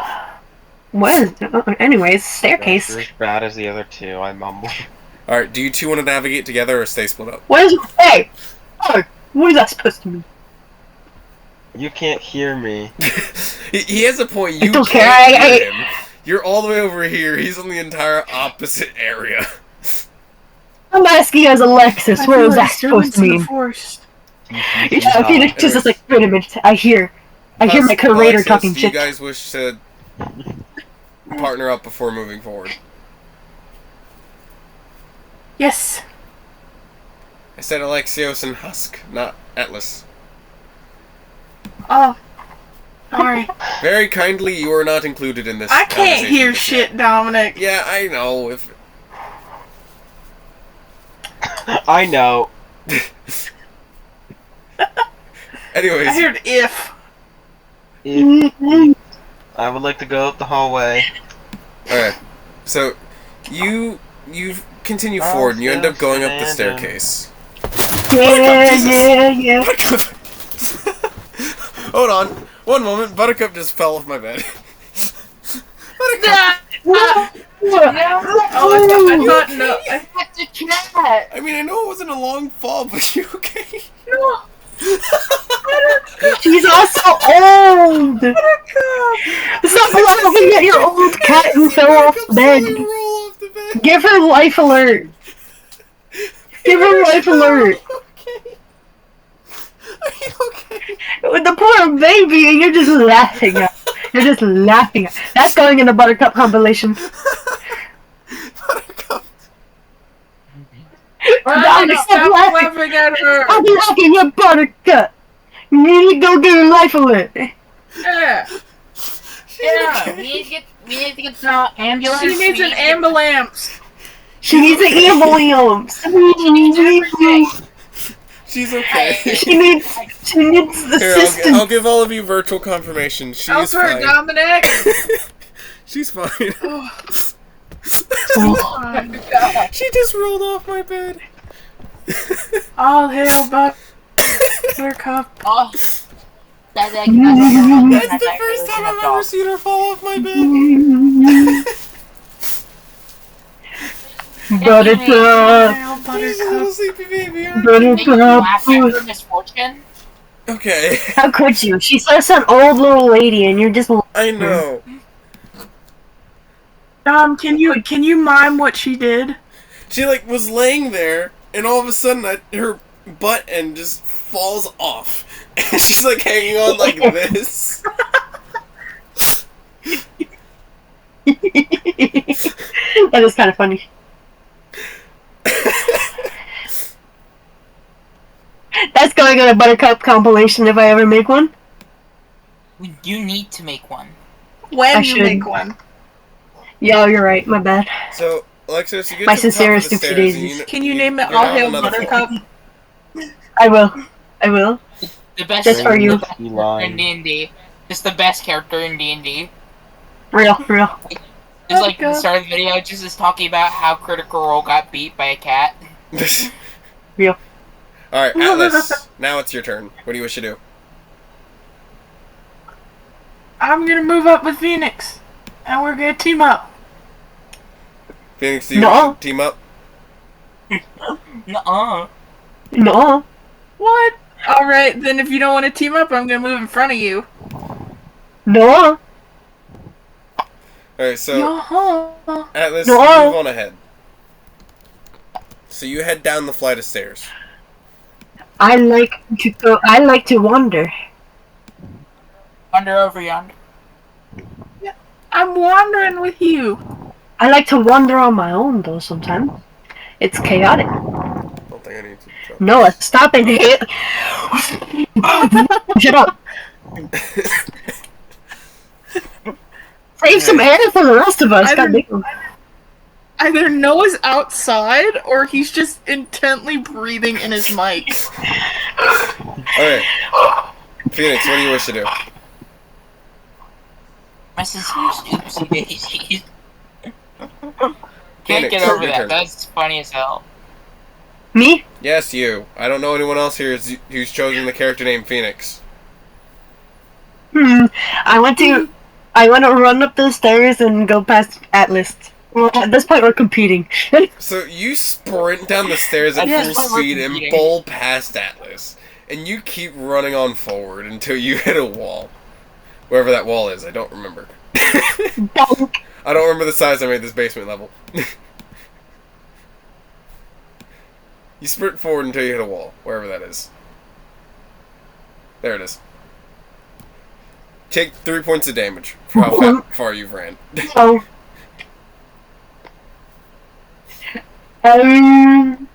what? Anyways, staircase. You're as bad as the other two, I mumble. All right, do you two want to navigate together or stay split up? What is, hey! Oh, what is that supposed to mean? You can't hear me. He has a point. You don't can't care, hear him. You're all the way over here. He's on the entire opposite area. I'm asking as Alexis, I what feel is a that supposed disturbance to in the mean? forest. Yeah, Phoenix is just like, wait a minute, I hear my Husk, curator Alexis, talking do you shit. guys wish to partner up before moving forward? Yes. I said Alexios and Husk, not Atlas. Oh. Sorry. Very kindly, you are not included in this. I can't conversation hear just shit, yet. Dominic. Yeah, I know. If I know. anyways, I heard if. If I would like to go up the hallway. okay. So you continue Oh, forward and you end up going up the yes, staircase. Yeah. Buttercup. Hold on, one moment. Buttercup just fell off my bed. Buttercup. Oh, I thought no. That's a cat. I mean, I know it wasn't a long fall, but you okay? She's also old! Stop laughing at your old cat who fell off the bed! Roll off the bed. Give her life alert! Give her life alert! Okay. Are you okay? With the poor baby, and you're just laughing at. You're just laughing at. That's going in the Buttercup compilation. Buttercup. Dominic, stop laughing! laughing at her. I'm laughing at Buttercup! You need to go get her life alert! Yeah. Yeah, we need to get the ambulance. She needs an ambulance. She needs an ambulance! She's okay. She needs Here, assistance! I'll give all of you virtual confirmation. She Help is her, fine. Dominic. She's fine. Oh, She just rolled off my bed. all hail Buttercup. Oh, that's That's the first time I've ever seen her fall off my bed. Buttercup. Hail She's a little Buttercup. sleepy baby. aren't Make you laugh at Buttercup. her misfortune. you? Okay. How could you? She's just an old little lady, and you're just. I know. Can you mime what she did? She like was laying there, and all of a sudden, her butt end just falls off, and she's like hanging on like this. That is kind of funny. That's going on a Buttercup compilation if I ever make one. You need to make one. When I you should. make one. Yeah, you're right. My bad. So, Alexis, you get My to the top of sincerest the stairs, stupidity. and Can you name it you're All on Hail another floor. Buttercup? I will. I will. The best Just for you. the best character in D&D. Just the best character in D&D. Real. Just like the start of the video, just is talking about how Critical Role got beat by a cat. Real. Alright, Atlas, now it's your turn. What do you wish to do? I'm gonna move up with Phoenix, and we're gonna team up. Phoenix, do you No. wish to team up? Nuh-uh. No. What? All right, then if you don't want to team up, I'm gonna move in front of you. No. Alright, so, Yo-ho. Atlas, No. move on ahead. So you head down the flight of stairs. I like to go. I like to wander. Wander over yonder. I'm wandering with you. I like to wander on my own though. Sometimes it's chaotic. I don't think I need to jump. Noah, stop and hit. Shut up. Save some air for the rest of us. God damn. Either Noah's outside, or he's just intently breathing in his mic. Alright. Phoenix, what do you wish to do? My sister's oopsie daisies. Can't Phoenix, get over your that. turn. That's funny as hell. Me? Yes, you. I don't know anyone else here who's chosen the character named Phoenix. I want to run up the stairs and go past Atlas. Well, at this point, we're competing. So you sprint down the stairs at Yes, full we're speed and competing. bowl past Atlas. And you keep running on forward until you hit a wall. Wherever that wall is, I don't remember. Bonk. I don't remember the size I made this basement level. You sprint forward until you hit a wall, wherever that is. There it is. Take 3 points of damage for how far you've ran. So,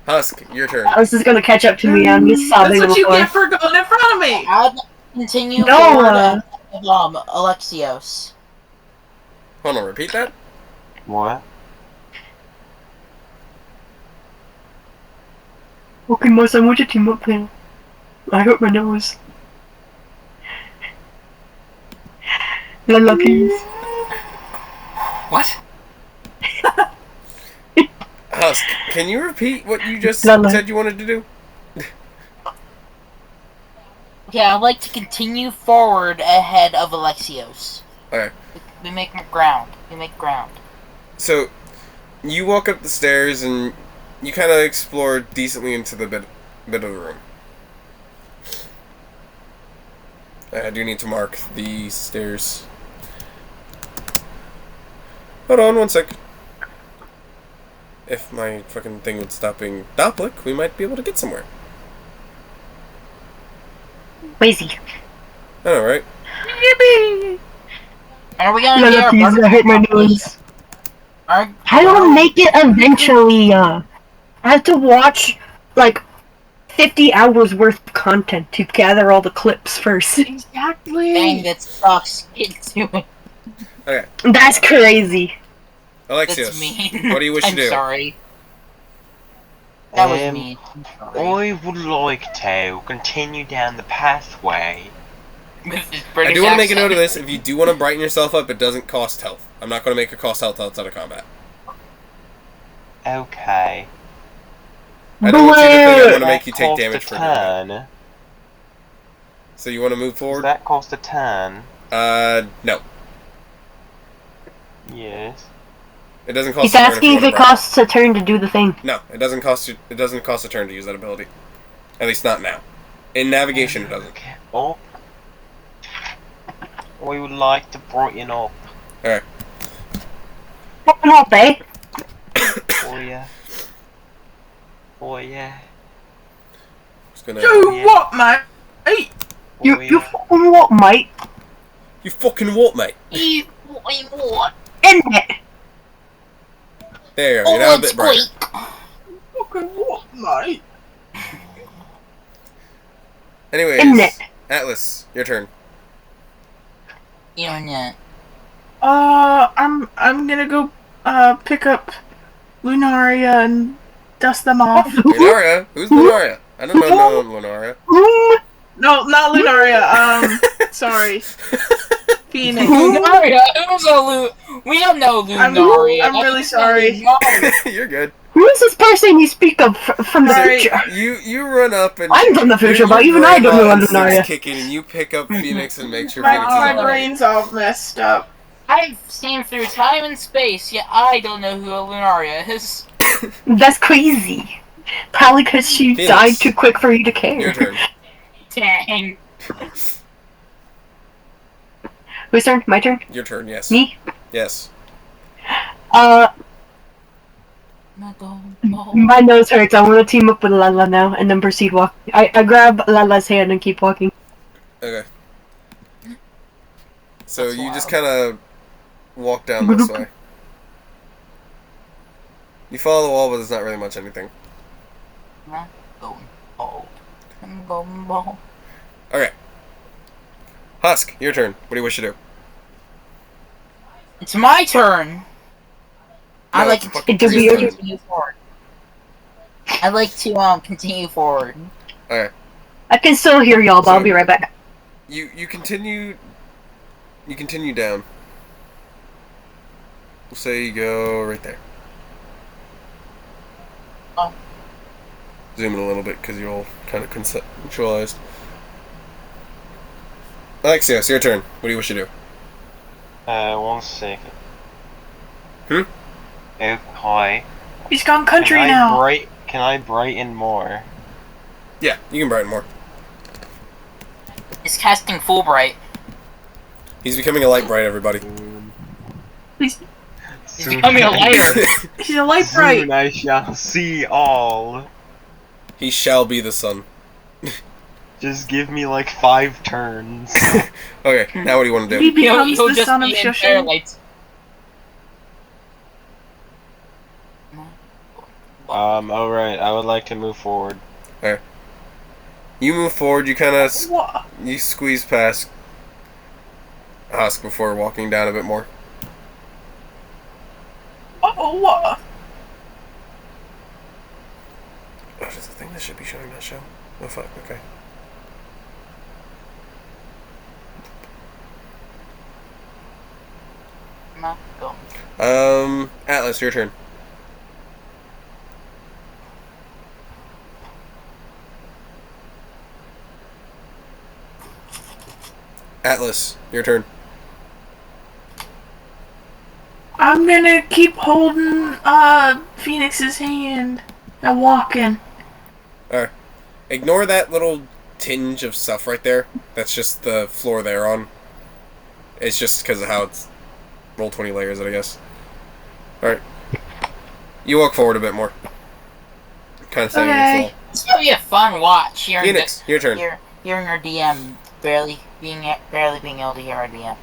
Husk, your turn. Atlas is gonna catch up to me. I'm just sobbing That's on what the you floor. get for going in front of me. I'll continue No, forward Alexios. Hold on, repeat that? What? Okay, Moss, I want you to team up now. I hurt my nose. Lala, please. What? Husk, can you repeat what you just Lala. said you wanted to do? Yeah, I'd like to continue forward ahead of Alexios. Okay. We make ground. So, you walk up the stairs and you kind of explore decently into the bit of the room. I do need to mark the stairs. Hold on 1 sec. If my fucking thing would stop being Dopplik, we might be able to get somewhere. Lazy. I know, right? Yippee! And are we gonna Lala, get please, I hurt my nose. I will make it eventually, I have to watch, like, 50 hours worth of content to gather all the clips first. Exactly. Dang, that sucks. Get to it. Okay. That's crazy. That's Alexios, mean. what do you wish to I'm do? sorry. That was Um, mean. I'm sorry. I would like to continue down the pathway. With his I British do want to make a note of accent. this. If you do want to brighten yourself up, it doesn't cost health. I'm not going to make it cost health outside of combat. Okay. I don't want you to think I'm going to That make you take cost damage a for doing that. turn. So you want to move Does forward? that cost a turn? No. Yes. It doesn't cost He's a turn asking you if want it to burn. costs a turn to do the thing. No, it doesn't cost you. It doesn't cost a turn to use that ability. At least not now. In navigation, it doesn't. Up. We would like to brighten up Alright. Open up, eh? for ya. For ya. Just gonna. Do Yeah. what, mate? Hey, For You ya. fucking what, mate? You fucking what, mate? You what? In it. There you go. You're now a bit brighter. fucking what, mate? Anyways, In it. Atlas, your turn. You're not. I'm gonna go pick up Lunaria and dust them off. Lunaria? Who's Lunaria? I don't know Lunaria. No, not Lunaria. Sorry, Phoenix. Lunaria? We don't know Lunaria. I'm really sorry. You're good. Who is this person you speak of from the Sorry. future? You run up and I'm from the future, your but even I don't know grandma I'm instincts Lunaria. kicking, and you pick up Phoenix and make sure My, Phoenix is my alright. brain's all messed up. I've seen through time and space, yet I don't know who a Lunaria is. That's crazy. Probably because she Phoenix. died too quick for you to care. Your turn. Dang. Whose turn? My turn? Your turn. Yes. Me? Yes. My nose hurts. I want to team up with Lala now and then proceed walking. I grab Lala's hand and keep walking. Okay. So That's you just wild. kind of walk down this way. You follow the wall, but there's not really much anything. Okay. Husk, your turn. What do you wish to do? It's my turn. I'd No, like it's to fucking It's Priest's weird. turn. continue forward. I'd like to continue forward. Okay. I can still hear y'all, but I'll be right back. You continue. You continue down. We'll say you go right there. Oh. Zoom in a little bit because you're all kind of conceptualized. Alexios, your turn. What do you wish to do? 1 second. Hmm? Okay. He's gone country Can I now. Can I brighten more? Yeah, you can brighten more. It's casting Fulbright. He's becoming a light bright, everybody. He's He's becoming a lighter. he's a light bright. Soon I shall see all. He shall be the sun. Just give me like 5 turns. Okay, now what do you want to He do? becomes He'll the just son of be in Shushan. Firelight. Alright, I would like to move forward. You move forward. You kind of What? you squeeze past Husk before walking down a bit more. Oh, what? Oh, there's a thing that should be showing that show. Oh fuck. Okay. Atlas, your turn. Atlas, your turn. I'm gonna keep holding Phoenix's hand and walking. Alright. Ignore that little tinge of stuff right there. That's just the floor they're on. It's just because of how it's roll 20 layers, I guess. Alright. You walk forward a bit more. Kind of standing Okay. your floor. It's gonna be a fun watch. Hearing Phoenix, your turn. Hearing our DM barely being able to hear our DM.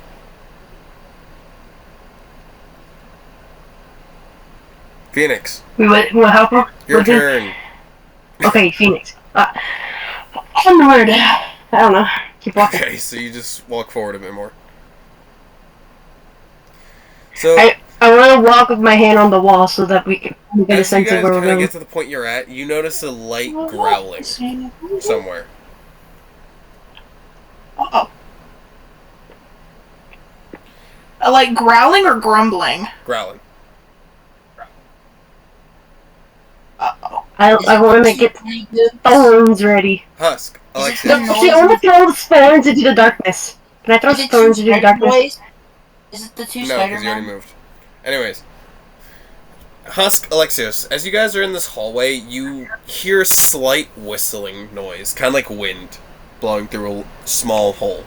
Phoenix, What happened? your turn. Okay, Phoenix. Onward. I don't know. Keep walking. Okay, so you just walk forward a bit more. So, I want to walk with my hand on the wall so that we can get a as you sense guys of where we're kind of going. get to the point you're at, you notice a light growling somewhere. Uh-oh. Like growling or grumbling? Growling. Uh-oh. I want to get thorns ready. Husk, Is it Alexia. the Actually, I want to throw the thorns into the darkness. Can I throw Is it thorns two into the spider darkness? boys? Is it the two No, spider because you already men? moved. Anyways. Husk, Alexios, as you guys are in this hallway, you hear a slight whistling noise, kind of like wind blowing through a small hole.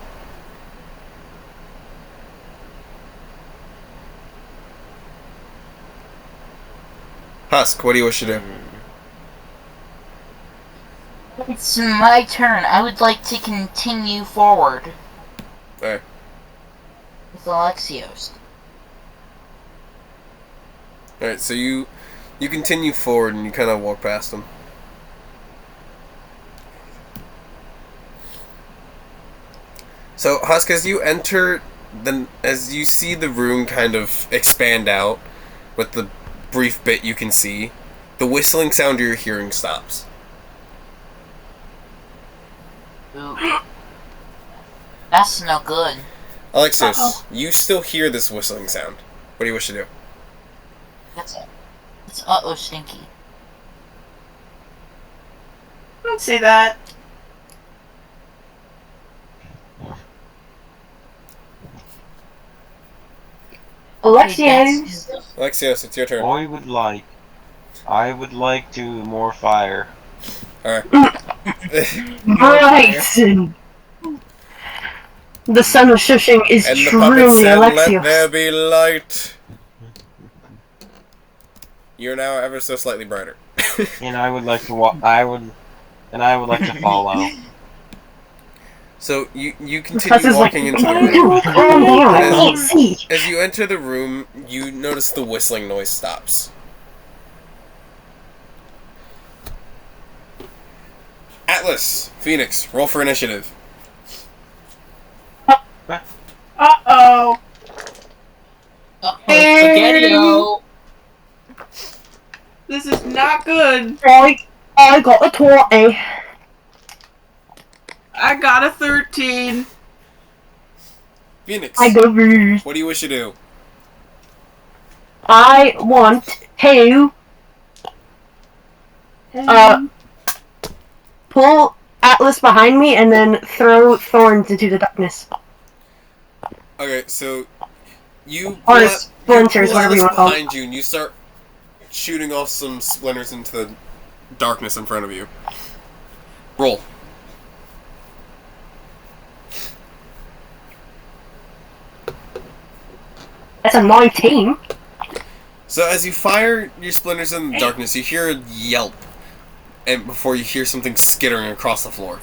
Husk, what do you wish to do? It's my turn. I would like to continue forward Alright. with Alexios. Alright, so you continue forward and you kind of walk past him. So, Husk, as you enter, as you see the room kind of expand out with the brief bit you can see, the whistling sound you're hearing stops. Ooh. That's no good. Alexios, you still hear this whistling sound. What do you wish to do? That's uh-oh stinky. Don't say that. Alexios. Alexios, it's your turn. I would like to more fire. Alright. Right. The son of Shushing is And the puppet truly said, "Let there Alexios. be light." You're now ever so slightly brighter. And I would like to follow. So you Husk continue is like, walking into the room. "Dude, calm down, I can't see." As you enter the room, you notice the whistling noise stops. Atlas, Phoenix, roll for initiative. Uh-oh. Spaghetti-o! This is not good. I got a 20. I got a 13. Phoenix, I go first. what do you wish to do? I want to pull Atlas behind me and then throw thorns into the darkness. Okay, so you Or pull splinters, whatever Atlas you want to call behind you, and you start shooting off some splinters into the darkness in front of you. Roll. That's a 19. So as you fire your splinters in the darkness, you hear a yelp, and before you hear something skittering across the floor.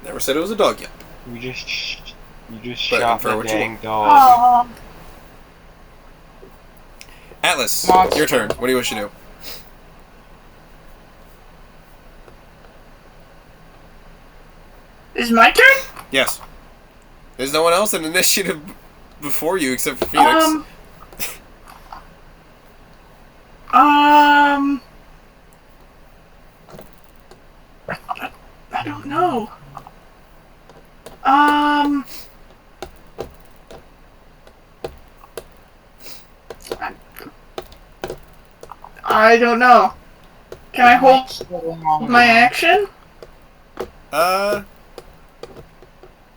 Never said it was a dog yet. You just But shot infer the what you dang want. dog. Atlas, Monster. your turn. What do you wish to do? Is it my turn? Yes. There's no one else in initiative before you except for Phoenix. I don't know. I don't know. Can I hold my action?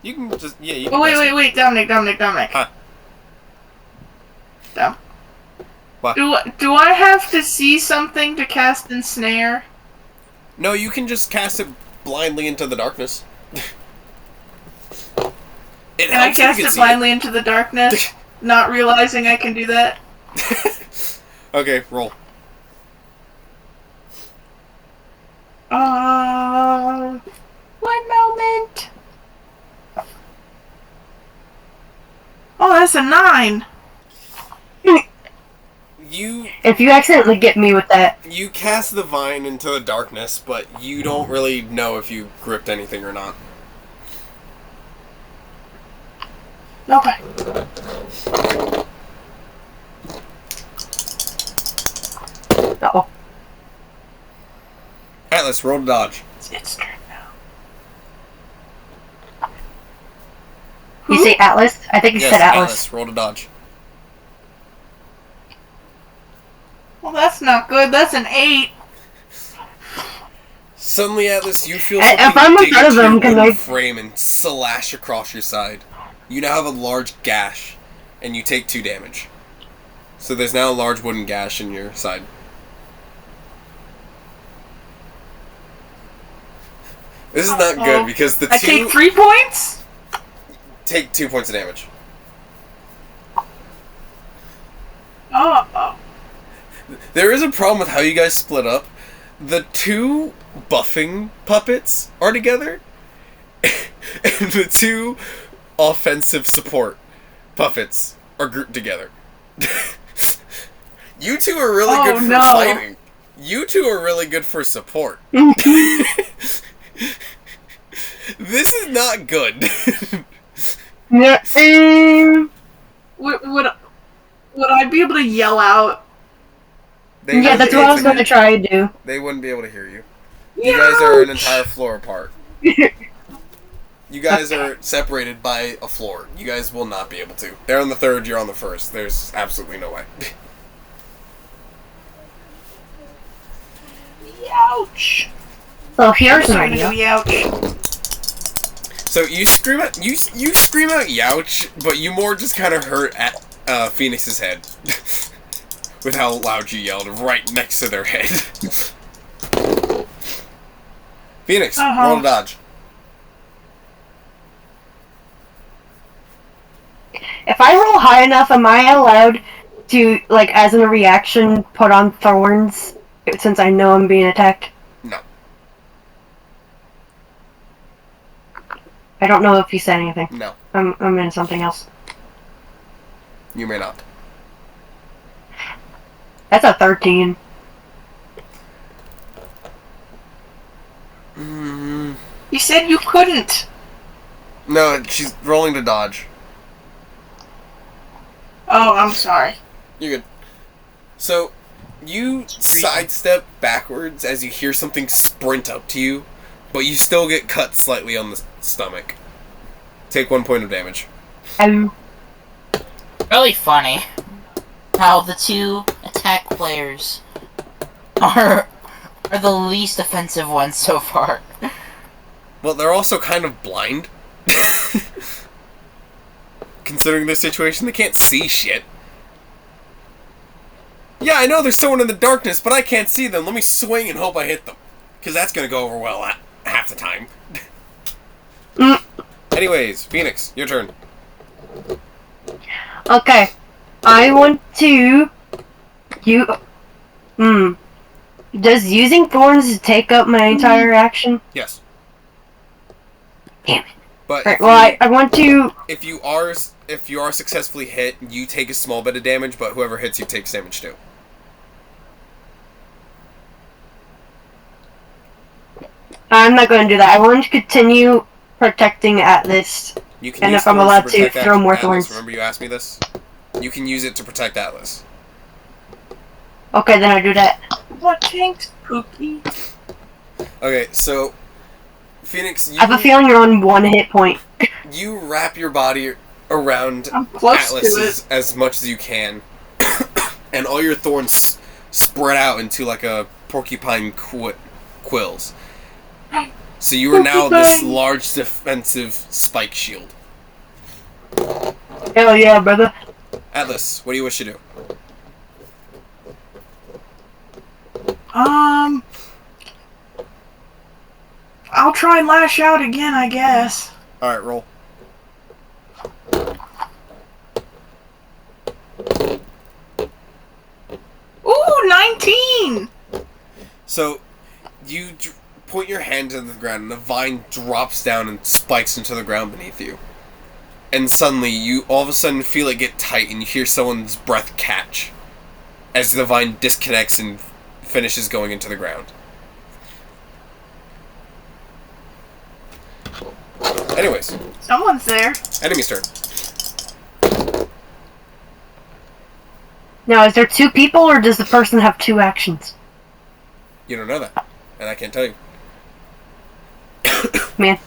You can just you can Oh, press it. wait, Dominic. Huh. Dom. What? Do I have to see something to cast Ensnare? No, you can just cast it blindly into the darkness. It Can I helps if you cast can it see blindly into the darkness, not realizing I can do that? Okay, roll. One moment. Oh, that's a 9. If you accidentally get me with that. You cast the vine into the darkness, but you don't really know if you gripped anything or not. Okay. Uh-oh. Atlas, roll to dodge. It's turn now. say Atlas? I think you Yes, said Atlas. Roll to dodge. Well, that's not good. That's an 8. Suddenly, Atlas, you feel If something I'm in dig front of into your them, can wooden I- frame and slash across your side. You now have a large gash, and you take 2 damage. So there's now a large wooden gash in your side. This is not good because the I two take 3 points? take 2 points of damage. Oh. There is a problem with how you guys split up. The 2 buffing puppets are together, and the 2 offensive support puppets are grouped together. You 2 are really good for fighting. You 2 are really good for support. This is not good. Yeah. Would I be able to yell out? Yeah, that's what I was going to try to do. They wouldn't be able to hear you. You guys are an entire floor apart. You guys are separated by a floor. You guys will not be able to. They're on the 3rd, you're on the 1st. There's absolutely no way. Ouch. So here's an Sorry to idea. ouch. So you scream out, you scream out "youch," but you more just kind of hurt at Phoenix's head with how loud you yelled right next to their head. Phoenix, roll to dodge. If I roll high enough, am I allowed to, like, as a reaction, put on thorns since I know I'm being attacked? No. I don't know if you said anything. No, I'm in something else. you may not. That's a 13. You said you couldn't. No, she's rolling to dodge. Oh, I'm sorry. You're good. So, you sidestep backwards as you hear something sprint up to you, but you still get cut slightly on the stomach. Take 1 point of damage. Really funny how the 2 attack players are the least offensive ones so far. Well, they're also kind of blind. Considering their situation, they can't see shit. Yeah, I know there's someone in the darkness, but I can't see them. Let me swing and hope I hit them. Because that's going to go over well half the time. Anyways, Phoenix, your turn. Okay. I want to... Does using thorns take up my entire action? Yes. Damn it. But Right, well, I want to... if you are successfully hit, you take a small bit of damage, but whoever hits you takes damage too. I'm not going to do that. I want to continue protecting Atlas. You can And use if I'm thorns allowed to protect throw more Atlas. thorns. Remember you asked me this? You can use it to protect Atlas. Okay, then I do that. What thanks, Pookie? Okay, so Phoenix, I have a feeling you're on 1 hit point. you wrap your body around I'm close to Atlas it. as much as you can, and all your thorns spread out into like a porcupine quills. So you are now this large defensive spike shield. Hell yeah, brother. Atlas, what do you wish to do? I'll try and lash out again, I guess. Alright, roll. Ooh, 19! So, you point your hand to the ground, and the vine drops down and spikes into the ground beneath you. And suddenly, you all of a sudden feel it get tight, and you hear someone's breath catch as the vine disconnects and finishes going into the ground. Anyways, Someone's there. enemy's turn. Now, is there 2 people, or does the person have 2 actions? You don't know that, and I can't tell you. Man.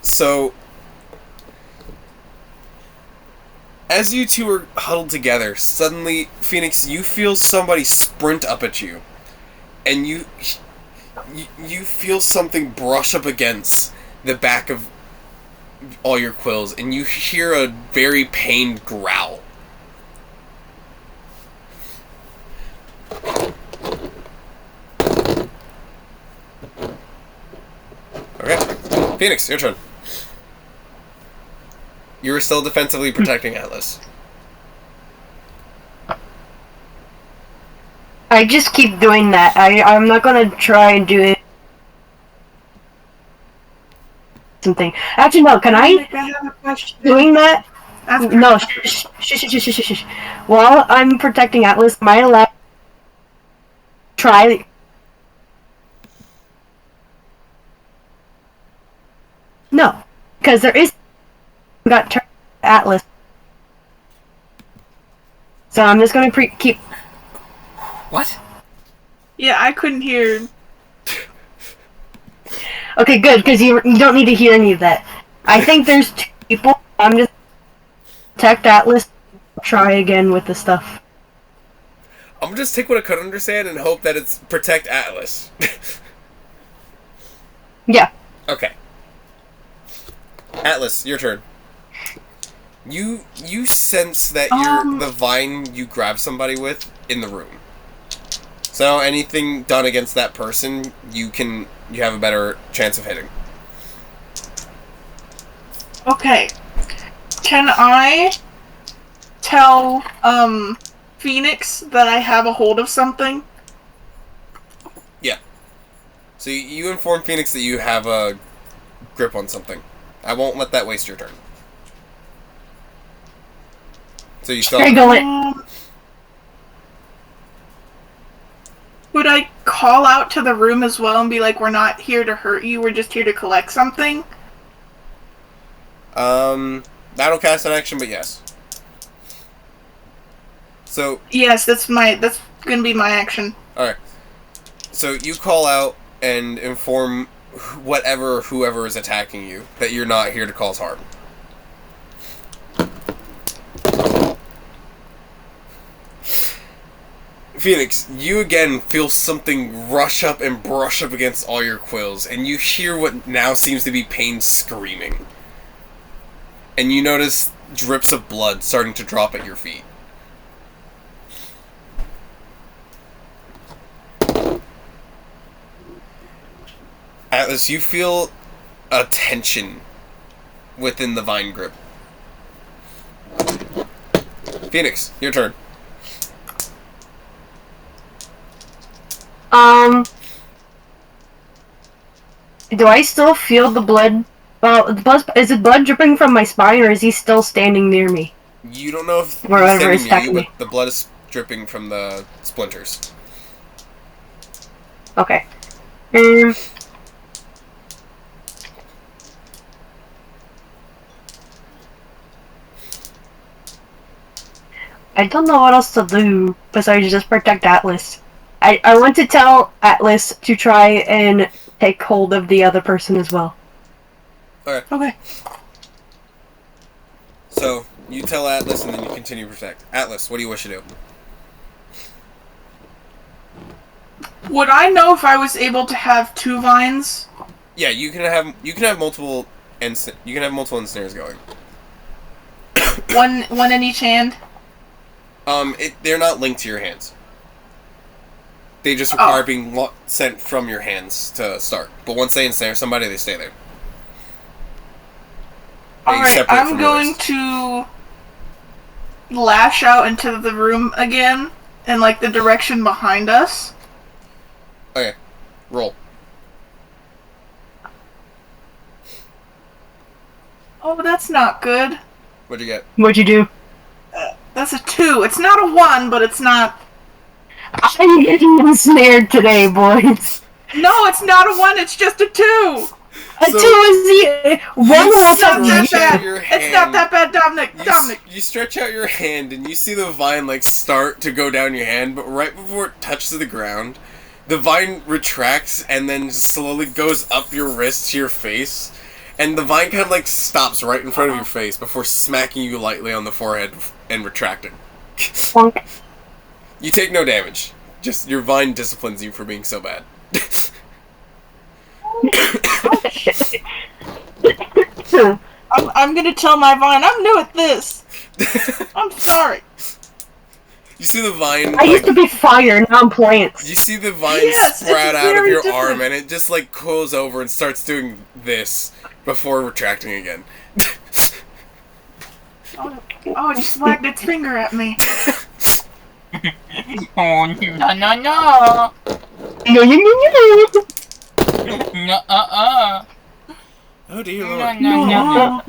So, As you two are huddled together, suddenly, Phoenix, you feel somebody sprint up at you. And you feel something brush up against the back of all your quills, and you hear a very pained growl. Okay, Phoenix, your turn. You are still defensively protecting Atlas. I just keep doing that. I'm not gonna try and do it. Something. Actually, no. Can I have a question. doing that? After No. Shh. While I'm protecting Atlas, am I allowed to try? No, because there is got turned Atlas. So I'm just gonna keep. What? Yeah, I couldn't hear. Okay, good, because you don't need to hear any of that. I think there's 2 people. I'm just protect Atlas. Try again with the stuff. I'm gonna just take what I could understand and hope that it's protect Atlas. Yeah. Okay. Atlas, your turn. You sense that you're the vine you grab somebody with in the room. So anything done against that person, you have a better chance of hitting. Okay. Can I tell Phoenix that I have a hold of something? Yeah. So you inform Phoenix that you have a grip on something. I won't let that waste your turn. So you still. There you go. Would I call out to the room as well and be like, we're not here to hurt you, we're just here to collect something? That'll cast an action, but yes. So. Yes, that's gonna be my action. Alright. So you call out and inform whoever is attacking you that you're not here to cause harm. Phoenix, you again feel something rush up and brush up against all your quills, and you hear what now seems to be pain screaming. And you notice drips of blood starting to drop at your feet. Atlas, you feel a tension within the vine grip. Phoenix, your turn. Do I still feel the blood? Is it blood dripping from my spine, or is he still standing near me? You don't know if he's Wherever standing near you, me. but the blood is dripping from the splinters. Okay. I don't know what else to do besides just protect Atlas. I want to tell Atlas to try and take hold of the other person as well. Okay. So, you tell Atlas and then you continue to protect. Atlas, what do you wish to do? Would I know if I was able to have 2 vines? Yeah, you can have multiple ensnares going. one in each hand? They're not linked to your hands. They just require being sent from your hands to start. But once they ensnare somebody, they stay there. Alright, I'm going to lash out into the room again, in like the direction behind us. Okay, roll. Oh, that's not good. What'd you get? What'd you do? That's a 2. It's not a 1, but it's not... I'm getting ensnared today, boys. No, it's not a 1, it's just a 2! A 2 is the... One It's not will that bad! It's not that bad, Dominic! You stretch out your hand and you see the vine start to go down your hand, but right before it touches the ground, the vine retracts and then just slowly goes up your wrist to your face, And the vine kind of like stops right in front of your face before smacking you lightly on the forehead and retracting. Bonk. You take no damage. Just your vine disciplines you for being so bad. I'm gonna tell my vine, I'm new at this. I'm sorry. You see the vine. I used to be fire, now I'm plants. You see the vine Yes, sprout it's out of very your different. arm, and it just like coils over and starts doing this before retracting again. Oh, it just wagged its finger at me. Oh, no, no, no. No, no, no, no. No, Oh dear No, lord. no, no.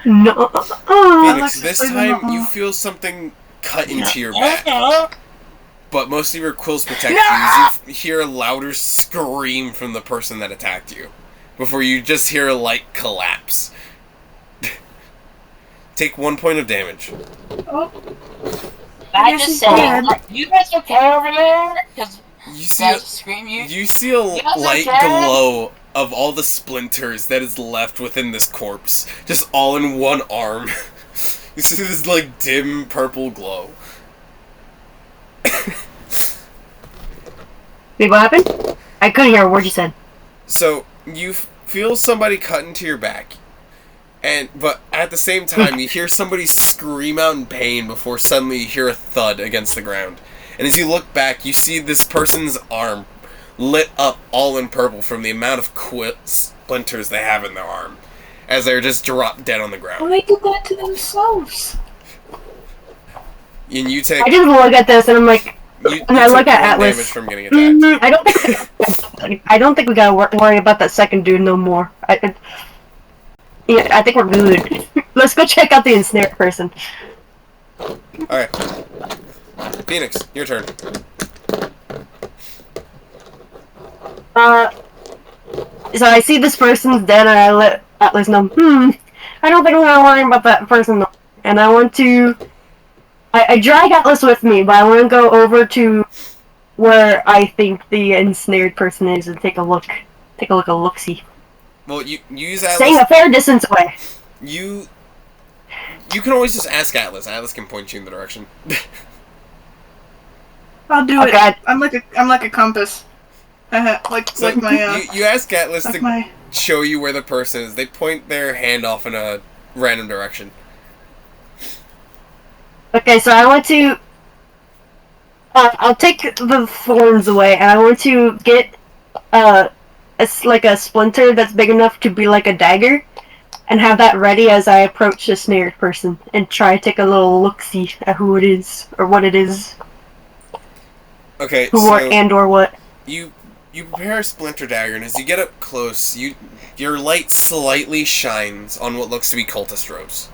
No. Phoenix, Alexis, this please time don't. you feel something cut into your back, but most of your quills protect you as you hear a louder scream from the person that attacked you, before you just hear a light collapse. Take 1 point of damage. Oh, I Yes, just he's said, dead. you guys okay over there? Because You see guys scream you see a You guys light okay? glow of all the splinters that is left within this corpse, just all in one arm. You see this like dim purple glow. Wait, what happened? I couldn't hear a word you said. So you feel somebody cut into your back, but at the same time you hear somebody scream out in pain before suddenly you hear a thud against the ground. And as you look back, you see this person's arm lit up all in purple from the amount of splinters they have in their arm, as they're just dropped dead on the well, ground. they did that to themselves. And you take I just look at this and I'm like, you and I took look at 1 Atlas. damage from getting attacked. I don't think we gotta worry about that second dude no more. Yeah, I think we're good. Let's go check out the ensnared person. Alright. Phoenix, your turn. So I see this person's dead, and I let Atlas know. I don't think I'm gonna worry about that person, though. And I want to. I drag Atlas with me, but I want to go over to where I think the ensnared person is and take a look. Take a look-see. Well, you use Staying Atlas. a fair distance away. You can always just ask Atlas. Atlas can point you in the direction. I'll do Okay. it. I'm like a compass. So like my you ask Atlas like to my. show you where the person is. They point their hand off in a random direction. Okay, so I want to. I'll take the thorns away, and I want to get like a splinter that's big enough to be like a dagger, and have that ready as I approach the snared person and try to take a little look-see at who it is or what it is, Okay, who so or what. you prepare a splinter dagger, and as you get up close, your light slightly shines on what looks to be cultist robes.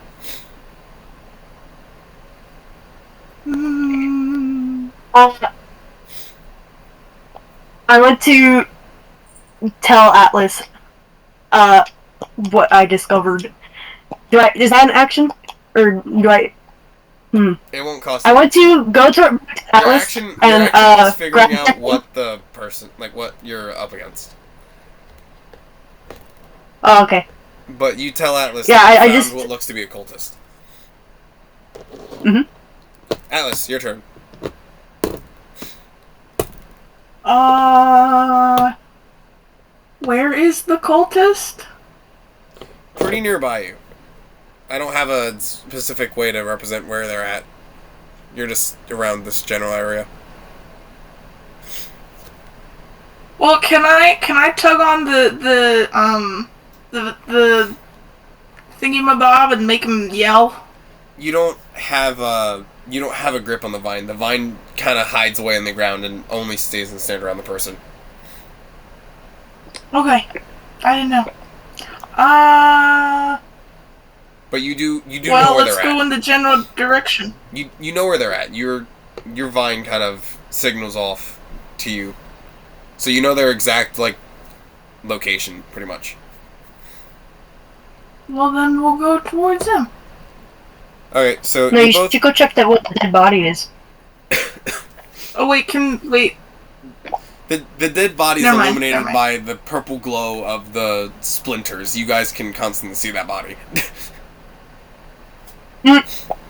I want to tell Atlas what I discovered. Is that an action? Or do I... It won't cost. I want to go to your Atlas action and is figuring grab out what the person, like what you're up against. Oh, okay. But you tell Atlas Yeah, that I you found just- what looks to be a cultist. Mhm. Atlas, your turn. Where is the cultist? Pretty nearby you. I don't have a specific way to represent where they're at. You're just around this general area. Well, can I tug on the thingy-mabob and make him yell? You don't have a grip on the vine. The vine kind of hides away in the ground and only stays and stands around the person. Okay, I didn't know. But you do know Well, where let's they're go at. in the general direction. You know where they're at. Your vine kind of signals off to you, so you know their exact location pretty much. Well, then we'll go towards them. Okay, so No, you you both should go check that what the dead body is. Oh wait, wait. The dead body is Never mind, illuminated never mind. by the purple glow of the splinters. You guys can constantly see that body.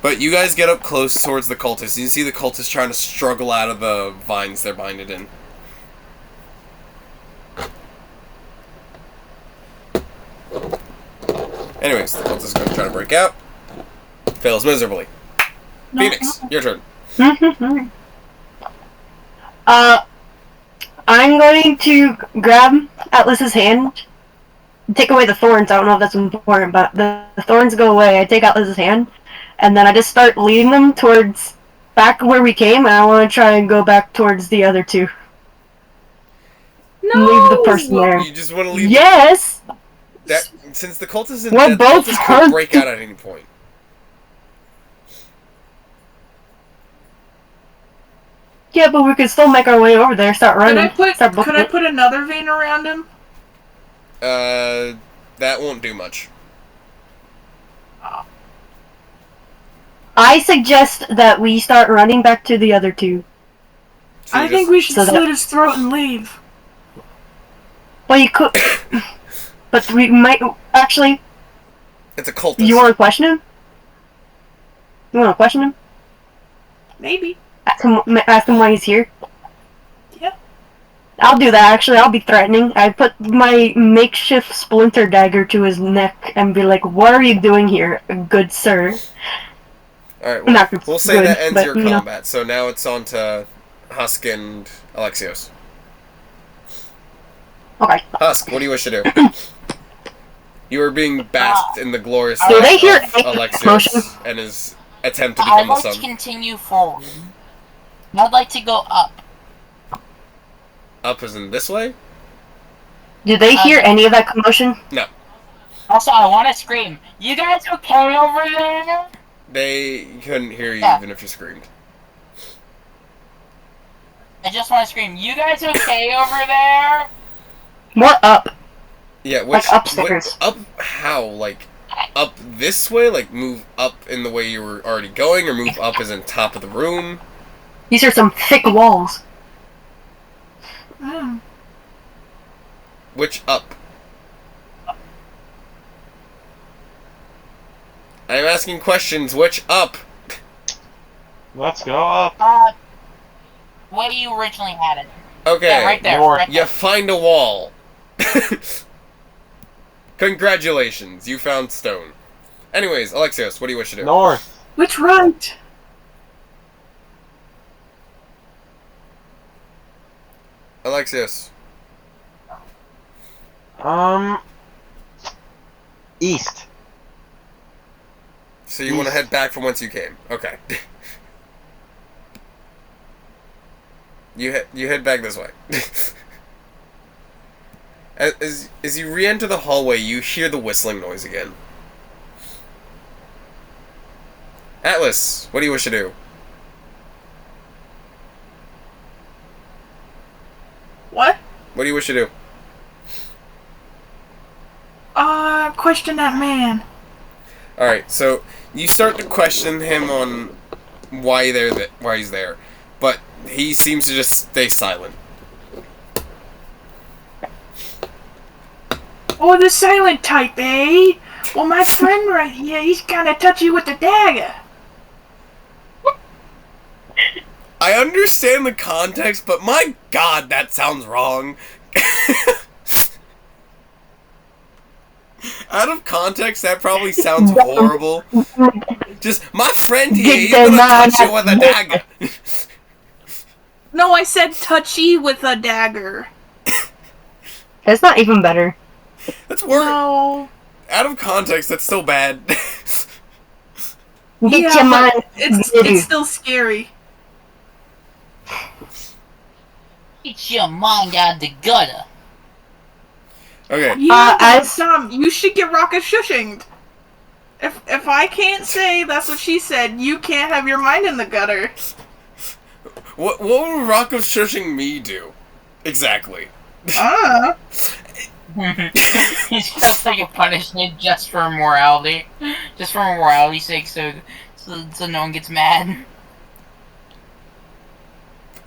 But you guys get up close towards the cultist, and you see the cultist trying to struggle out of the vines they're binded in. Anyways, the cultist is going to try to break out. Fails miserably. Phoenix, your turn. I'm going to grab Atlas's hand, take away the thorns. I don't know if that's important, but the thorns go away. I take Atlas's hand, and then I just start leading them towards back where we came, and I want to try and go back towards the other two. No! Leave the person there. You just want to leave. Yes. That since the cultist is We're dead, the both cultist could hurt. break out at any point. Yeah, but we could still make our way over there. Start running. Could I put another vein around him? That won't do much. I suggest that we start running back to the other two. So I think we should slit his throat and leave. Well, you could, but we might actually. It's a cultist. You want to question him? You want to question him? Maybe. Ask him why he's here. Yeah. I'll do that. Actually, I'll be threatening. I put my makeshift splinter dagger to his neck and be like, "What are you doing here, good sir?" Alright, well, Not we'll say good, that ends but, your you know. combat. So now it's on to Husk and Alexios. Okay. Husk, what do you wish to do? You are being bathed in the glorious Do light they hear of any Alexios commotion? and his attempt to I'd become the like to sun. continue forward. I'd like to go up. Up as in this way? Did they hear any of that commotion? No. Also, I want to scream. You guys okay over there? They couldn't hear you Yeah. even if you screamed. I just want to scream. You guys okay over there? What up? Yeah, which, Like upstairs. Up how? Like, up this way? Like, move up in the way you were already going? Or move up as in top of the room? These are some thick walls. Mm. Which up? I'm asking questions. Which up? Let's go up. Where you originally had it. Okay. Yeah, right there. North. Right You there. find a wall. Congratulations, you found stone. Anyways, Alexios, what do you wish to do? North. Which right? Alexios. East. So you want to head back from whence you came? Okay. you head back this way. As you re-enter the hallway, you hear the whistling noise again. Atlas, what do you wish to do? What? What do you wish to do? Question that man. Alright, so you start to question him on why he's there, but he seems to just stay silent. Oh, the silent type, eh? Well, my friend right here, he's kinda touchy with the dagger. I understand the context, but my god, that sounds wrong. Out of context, that probably sounds horrible. Just, my friend here, he's gonna touch you with a dagger. No, I said touchy with a dagger. It's not even better. That's worse. No. Out of context, that's still bad. Get Yeah, your mind. but it's still scary. Get your mind out the gutter. Okay. Yeah, as- Tom, you should get Rocka shushinged. If I can't say that's what she said, you can't have your mind in the gutter. What would Rocco shushing me do? Exactly. It's just like a punishment just for morality. Just for morality's sake, so no one gets mad.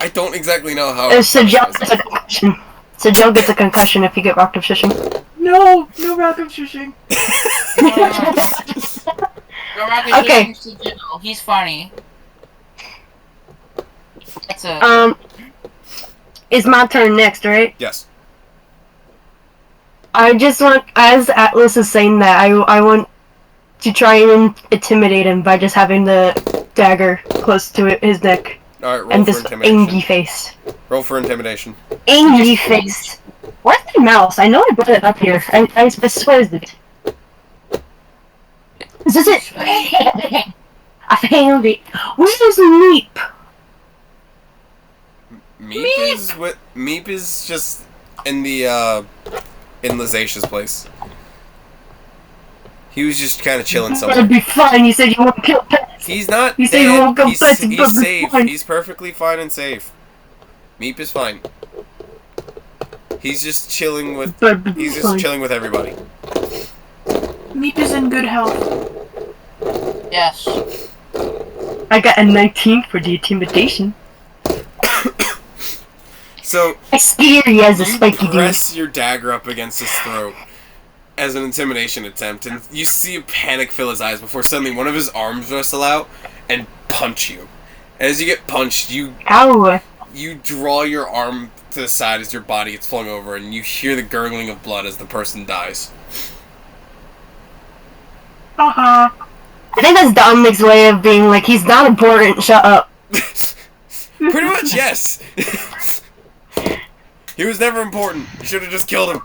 I don't exactly know how. It's suggested. concussion. So Joe gets a concussion if you get rock, paper, scissors. No rock, paper, scissors. Okay. He's funny. That's a. It's my turn next, right? Yes. I just want, as Atlas is saying that, I want to try and intimidate him by just having the dagger close to his neck. Alright, roll And for this intimidation. angry face. Roll for intimidation. Angry face. Where's my mouse? I know I brought it up here. I swear it. Is this it? I found it. Where's Meep? Meep is just in the in Lizatia's place. He was just kind of chilling somewhere. That'd be fine. You said you won't kill pets. He's not You said dead. you won't kill He's pets. But safe. fine. He's perfectly fine and safe. Meep is fine. He's just chilling with. He's just chilling with everybody. Meep is in good health. Yes. I got a 19 for the intimidation. So I scare you as a spiky you dude. press your dagger up against his throat as an intimidation attempt, and you see a panic fill his eyes before suddenly one of his arms wrestle out and punch you. And as you get punched, Ow. you draw your arm to the side as your body gets flung over, and you hear the gurgling of blood as the person dies. I think that's Dominic's way of being like, he's not important, shut up. Pretty much, yes. He was never important. You should have just killed him.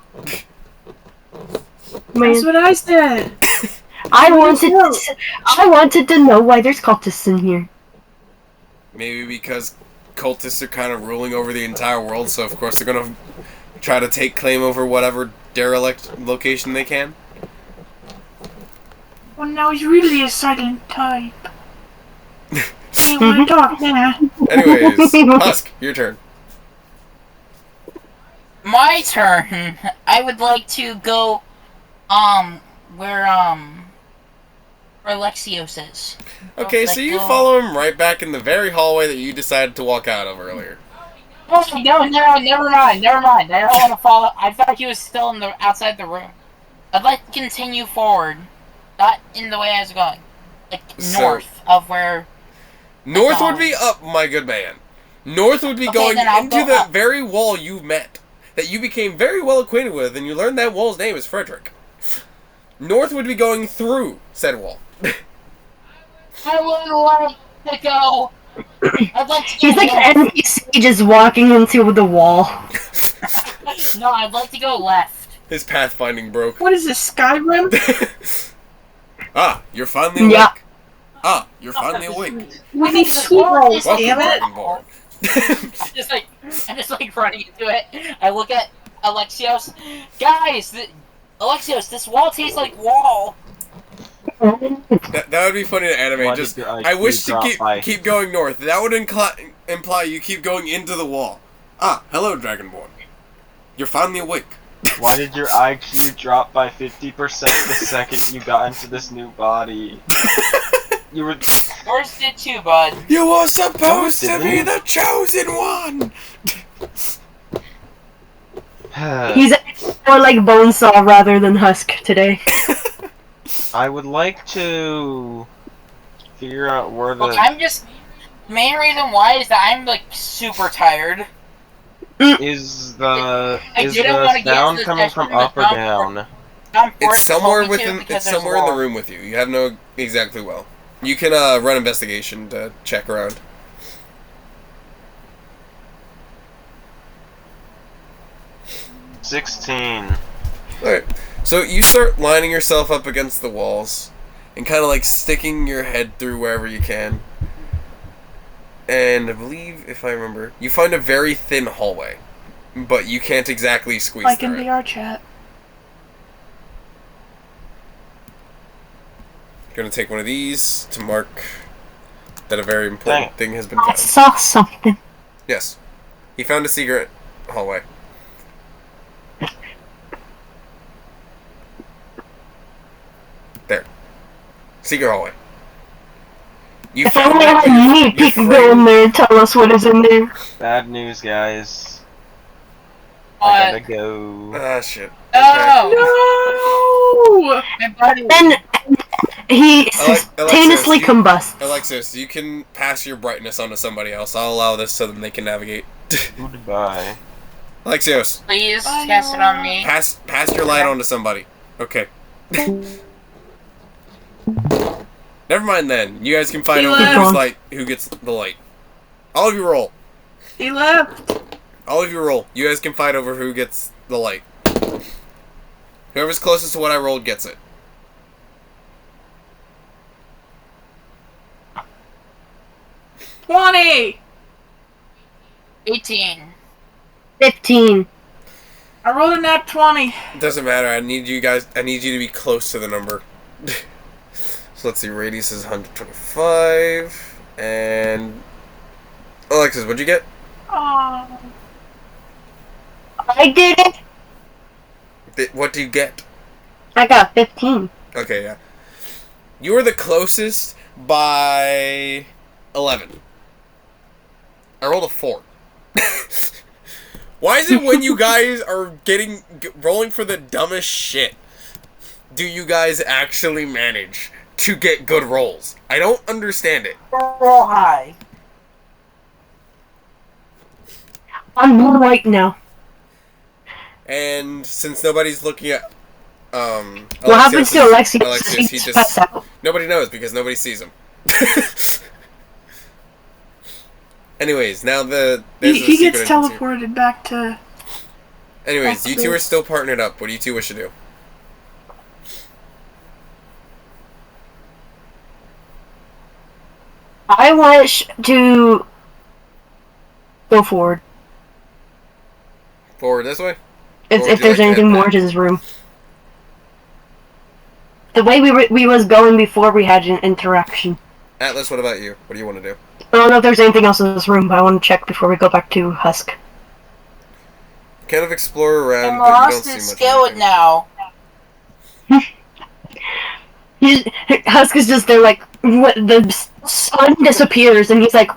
That's what I said. I wanted to know why there's cultists in here. Maybe because cultists are kind of ruling over the entire world, so of course they're gonna try to take claim over whatever derelict location they can. Well, now he's really a silent type. He want to talk now. Anyways, Husk, your turn. My turn. I would like to go, where Alexios is. Okay, so you follow him right back in the very hallway that you decided to walk out of earlier. Oh, no, never mind. I don't want to follow. I thought he was still in the outside the room. I'd like to continue forward, not in the way I was going, like north of where. North would be up, my good man. North would be going into the very wall you met, that you became very well acquainted with, and you learned that wall's name is Frederick. North would be going through said wall. I would like to go. I'd like to go. He's like an NPC just walking into the wall. No, I'd like to go left. His pathfinding broke. What is this, Skyrim? Ah, you're finally awake. Yeah. Ah, you're finally awake. We need sweet rolls, Welcome, damn it. Dragonborn. I'm just like running into it. I look at Alexios. Guys, Alexios, this wall tastes like wall. That would be funny to animate. Why Just, did your IQ I wish to drop by? keep going north. That would imply you keep going into the wall. Ah, hello, Dragonborn. You're finally awake. Why did your IQ drop by 50% the second you got into this new body? You were. Yours did too, bud. You were supposed to didn't be you? the chosen one. He's more like Bonesaw rather than Husk today. I would like to figure out where the Look, I'm just. Main reason why is that I'm like super tired. is the didn't wanna get sound into the coming from session with up or Tom. down? It's somewhere within. It's It's somewhere in the room with you. You have no exactly well. You can run investigation to check around. $16. Alright, so you start lining yourself up against the walls and kind of like sticking your head through wherever you can. And I believe, if I remember, you find a very thin hallway, but you can't exactly squeeze Like in through it. VR chat. Gonna take one of these to mark that a very important Dang. thing has been I found. saw something. Yes. He found a secret hallway. There. Secret hallway. You If I found only had Meep, he could go in there and tell us what is in there. Bad news, guys. I gotta go. Ah, shit. No! No! My body. And he simultaneously Alexis, combusts. Alexis, you can pass your brightness onto somebody else. I'll allow this so that they can navigate. Goodbye. Alexios, Please cast it on me. pass your light onto somebody. Okay. Never mind then. You guys can fight He over left. who gets the light. All of you roll. He left. All of you roll. You guys can fight over who gets the light. Whoever's closest to what I rolled gets it. $20. 18. 15. I rolled a nat 20. Doesn't matter. I need you to be close to the number. So let's see. Radius is 125. And Alexis, what'd you get? Oh. I did it. What do you get? I got 15. Okay, yeah. You were the closest by 11. I rolled a 4. Why is it when you guys are rolling for the dumbest shit, do you guys actually manage to get good rolls? I don't understand it. Roll high. I'm right now. And since nobody's looking at What happens to Alexius? he He pass out. nobody knows because nobody sees him. Anyways, now He gets teleported back to... Anyways, you two are still partnered up. What do you two wish to do? I wish to go forward. Forward this way? If Or would you there's like to anything head more back? to this room. The way we was going before we had an interaction. Atlas, what about you? What do you want to do? I don't know if there's anything else in this room, but I want to check before we go back to Husk. Kind of explore around, I'm but you don't lost see in much. skeleton now. Husk is just there like, what, the sun disappears and he's like,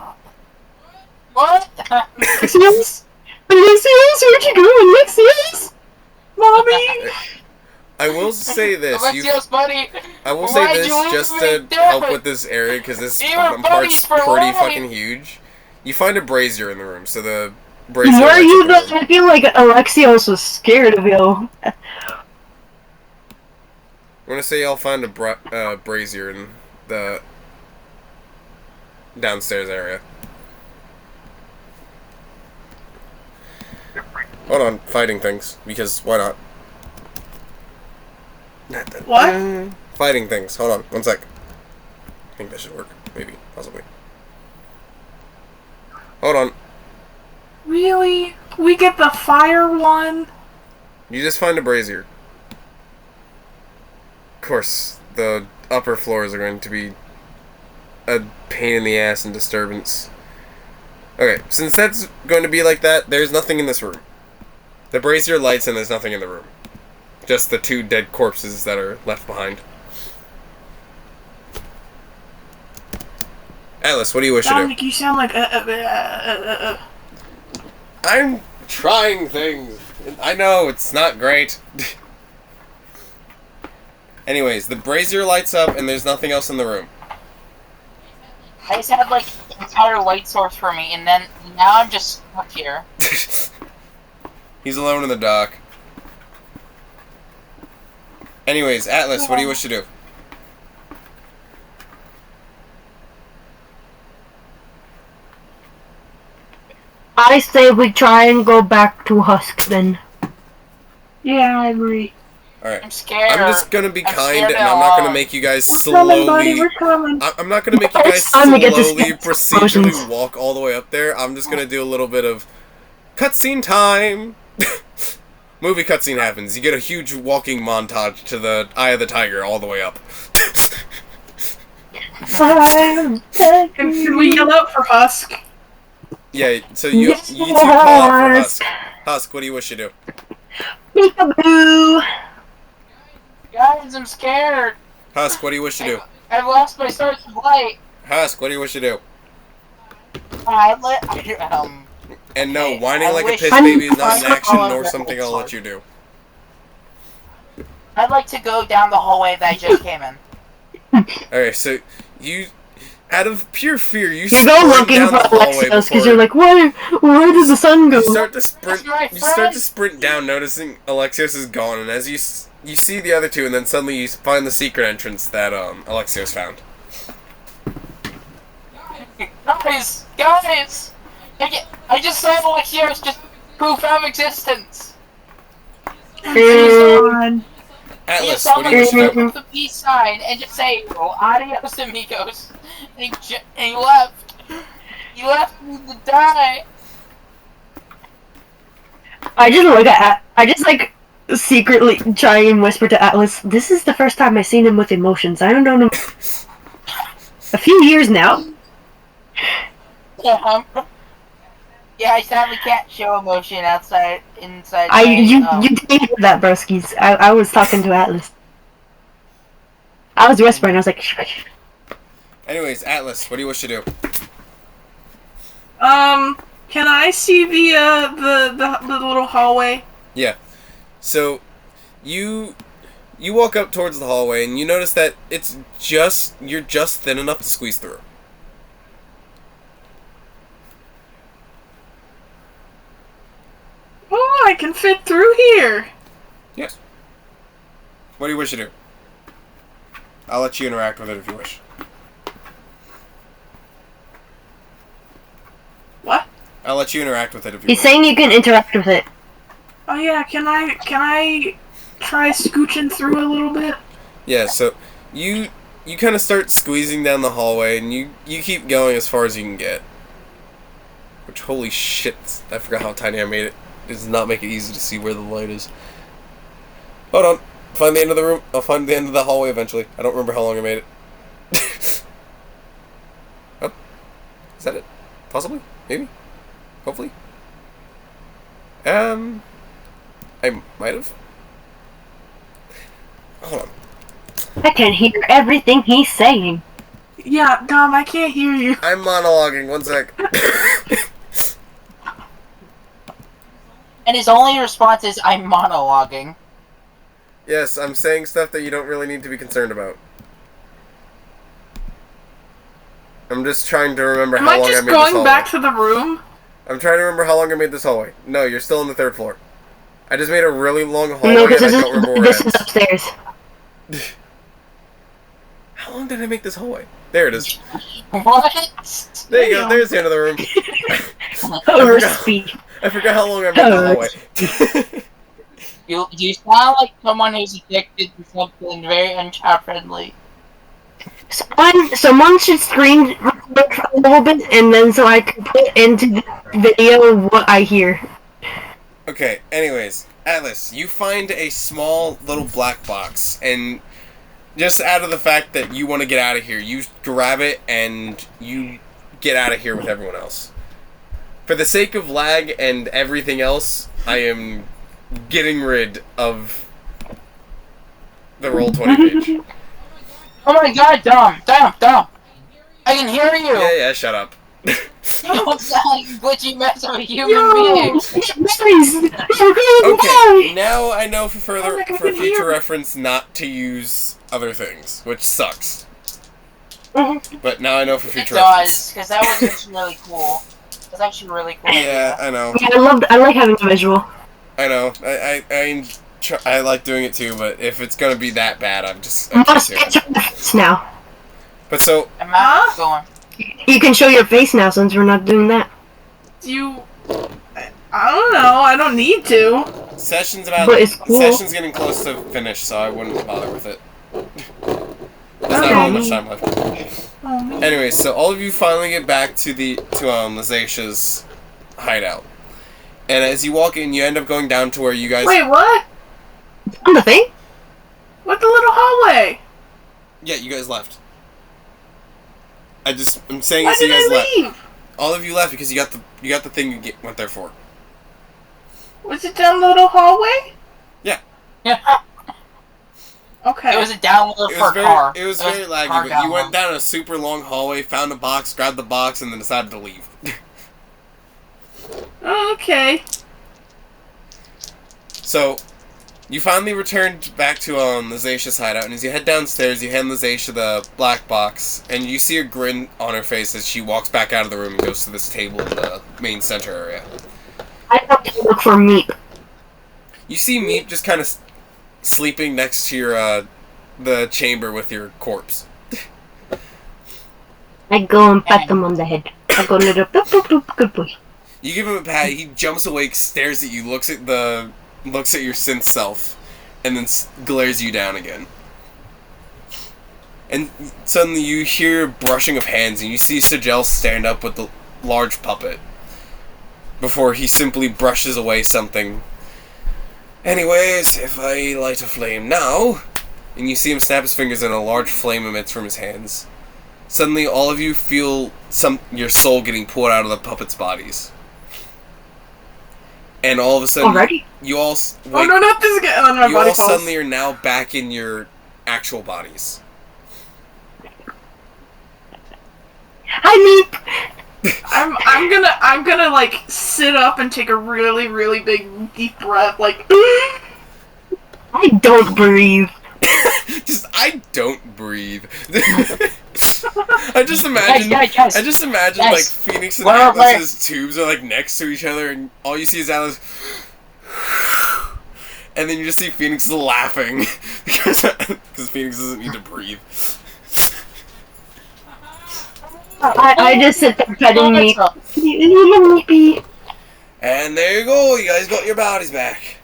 What? Alexios? Alexios, where'd you go, Alexios? Mommy! I will say this. Alexios, buddy. I will say Why'd this you leave just me to there? help with this area because this We were bottom buddies part's for pretty life. fucking huge. You find a brazier in the room, so the brazier. Were lights you up the the? room. I feel like Alexios was scared of you. I'm gonna say y'all find a brazier in the downstairs area. Hold on, fighting things because why not? What? Fighting things. Hold on, one sec. I think that should work. Maybe, possibly. Hold on. Really? We get the fire one? You just find a brazier. Of course, the upper floors are going to be a pain in the ass and disturbance. Okay, since that's going to be like that, there's nothing in this room. The brazier lights and there's nothing in the room. Just the 2 dead corpses that are left behind. Atlas, what do you wish to do? Dominic, you sound like I'm trying things. I know, it's not great. Anyways, the brazier lights up and there's nothing else in the room. I just had like an entire light source for me, and then now I'm just stuck here. He's alone in the dock. Anyways, Atlas, what do you wish to do? I say we try and go back to Husk then. Yeah, I agree. Alright. I'm scared. I'm just gonna be I'm kind scared and I'm not gonna alone. make you guys We're coming, buddy, slowly... we're coming. I'm not gonna make you guys It's time to get this slowly, next procedurally potions. walk all the way up there. I'm just gonna do a little bit of cutscene time. Movie cutscene happens. You get a huge walking montage to the Eye of the Tiger all the way up. Can we yell out for Husk? Yeah, so you two call out for Husk. Husk, what do you wish to do? Peekaboo! Guys, I'm scared. Husk, what do you wish to do? I've lost my source of light. Husk, what do you wish to do? I let And no, Okay, whining I like a wish- piss baby is not an I'm- action I'm- nor something I'll let you do. I'd like to go down the hallway that I just came in. Okay, so you, out of pure fear, you You sprint go looking down for the hallway Alexios because before you're like, where did the sun go? you start to sprint. That's my You start friend. to sprint down, noticing Alexios is gone, and as you see the other two, and then suddenly you find the secret entrance that Alexios found. Guys! I just saw Alexios just proof of existence. God. I Atlas, just saw what do you wish to do? him the peace sign and just say, "Oh, adios, amigos," and he left. He left me to die. I just look at. I just like secretly try and whisper to Atlas. This is the first time I've seen him with emotions. I don't know. A few years now. Yeah, I sadly can't show emotion inside. You didn't hear that, broskies. I was talking to Atlas. I was whispering. I was like, shh. Anyways, Atlas, what do you wish to do? Can I see the little hallway? Yeah. So, you walk up towards the hallway and you notice that you're just thin enough to squeeze through. Oh, I can fit through here. Yes. What do you wish to do? I'll let you interact with it if you wish. What? I'll let you interact with it if you He's wish. saying you can interact with it. Oh yeah, can I try scooching through a little bit? Yeah, so you kind of start squeezing down the hallway and you keep going as far as you can get. Which, holy shit, I forgot how tiny I made it. It does not make it easy to see where the light is. Hold on. Find the end of the room. I'll find the end of the hallway eventually. I don't remember how long I made it. Oh. Is that it? Possibly? Maybe? Hopefully? I might have. Hold on. I can hear everything he's saying. Yeah, Dom, I can't hear you. I'm monologuing. One sec. And his only response is, "I'm monologuing." Yes, I'm saying stuff that you don't really need to be concerned about. I'm just trying to remember Am how I long I just made this going hallway. back to the room? I'm trying to remember how long I made this hallway. No, you're still on the 3rd floor. I just made a really long hallway No, and because I don't remember where this it is ends. upstairs. How long did I make this hallway? There it is. What? There you go. There's the end of the room. Or forgot. speed. I forgot how long I made the hallway. You sound like someone who's addicted to something very unchild friendly. Someone should screen record for a little bit, and then so I can put into the video what I hear. Okay, anyways, Atlas, you find a small little black box, and just out of the fact that you want to get out of here, you grab it and you get out of here with everyone else. For the sake of lag and everything else, I am getting rid of the Roll20 page. Oh my god, Dom! I can hear you! Yeah, shut up. You don't sound like a glitchy mess of a human being! Okay, now I know for Oh my God, for I can future hear. reference not to use other things, which sucks. Mhm. But now I know for It future does, reference. because that was actually really cool. That's actually really cool. Yeah, I know. Yeah, I like having a visual. I know. I like doing it too, but if it's gonna be that bad, I Must can't do get it. your face now. But so, I'm not going. You can show your face now since we're not doing that. I don't know. I don't need to. session's But it's cool. session's getting close to finish, so I wouldn't bother with it. There's not Okay. really much time left. Oh, Anyways, so all of you finally get back to Lazatia's hideout. And as you walk in, you end up going down to where you guys... wait, what? On the thing? What the little hallway? Yeah, you guys left. I'm saying Why it so you did guys I left. leave? All of you left because you got the thing you went there for. Was it down the little hallway? Yeah. Okay. It was a download for a car. It was It was very a laggy, car but you went download. down a super long hallway, found a box, grabbed the box, and then decided to leave. Okay. So, you finally returned back to Zacia's hideout, and as you head downstairs, you hand Zacia the black box, and you see a grin on her face as she walks back out of the room and goes to this table in the main center area. I have to look for Meep. You see Meep just kind of sleeping next to your the chamber with your corpse. I go and pat him on the head. I go little boop boop boop, good boy. You give him a pat. He jumps awake, stares at you, looks at your synth self, and then glares you down again. And suddenly you hear brushing of hands, and you see Sigel stand up with the large puppet. Before he simply brushes away something. Anyways, if I light a flame now, and you see him snap his fingers and a large flame emits from his hands. Suddenly, all of you feel your soul getting pulled out of the puppets' bodies. And all of a sudden, Already? you all Oh no, not this again! Oh, my you body all falls. suddenly are now back in your actual bodies. Hi, Meep! I'm gonna like sit up and take a really, really big deep breath, like I don't breathe. I don't breathe. I just imagine Guys. like Phoenix and Where- Atlas's tubes are like next to each other, and all you see is Atlas. And then you just see Phoenix laughing because Phoenix doesn't need to breathe. I just sit there petting Meep. Little Meepy. And there you go, you guys got your bodies back.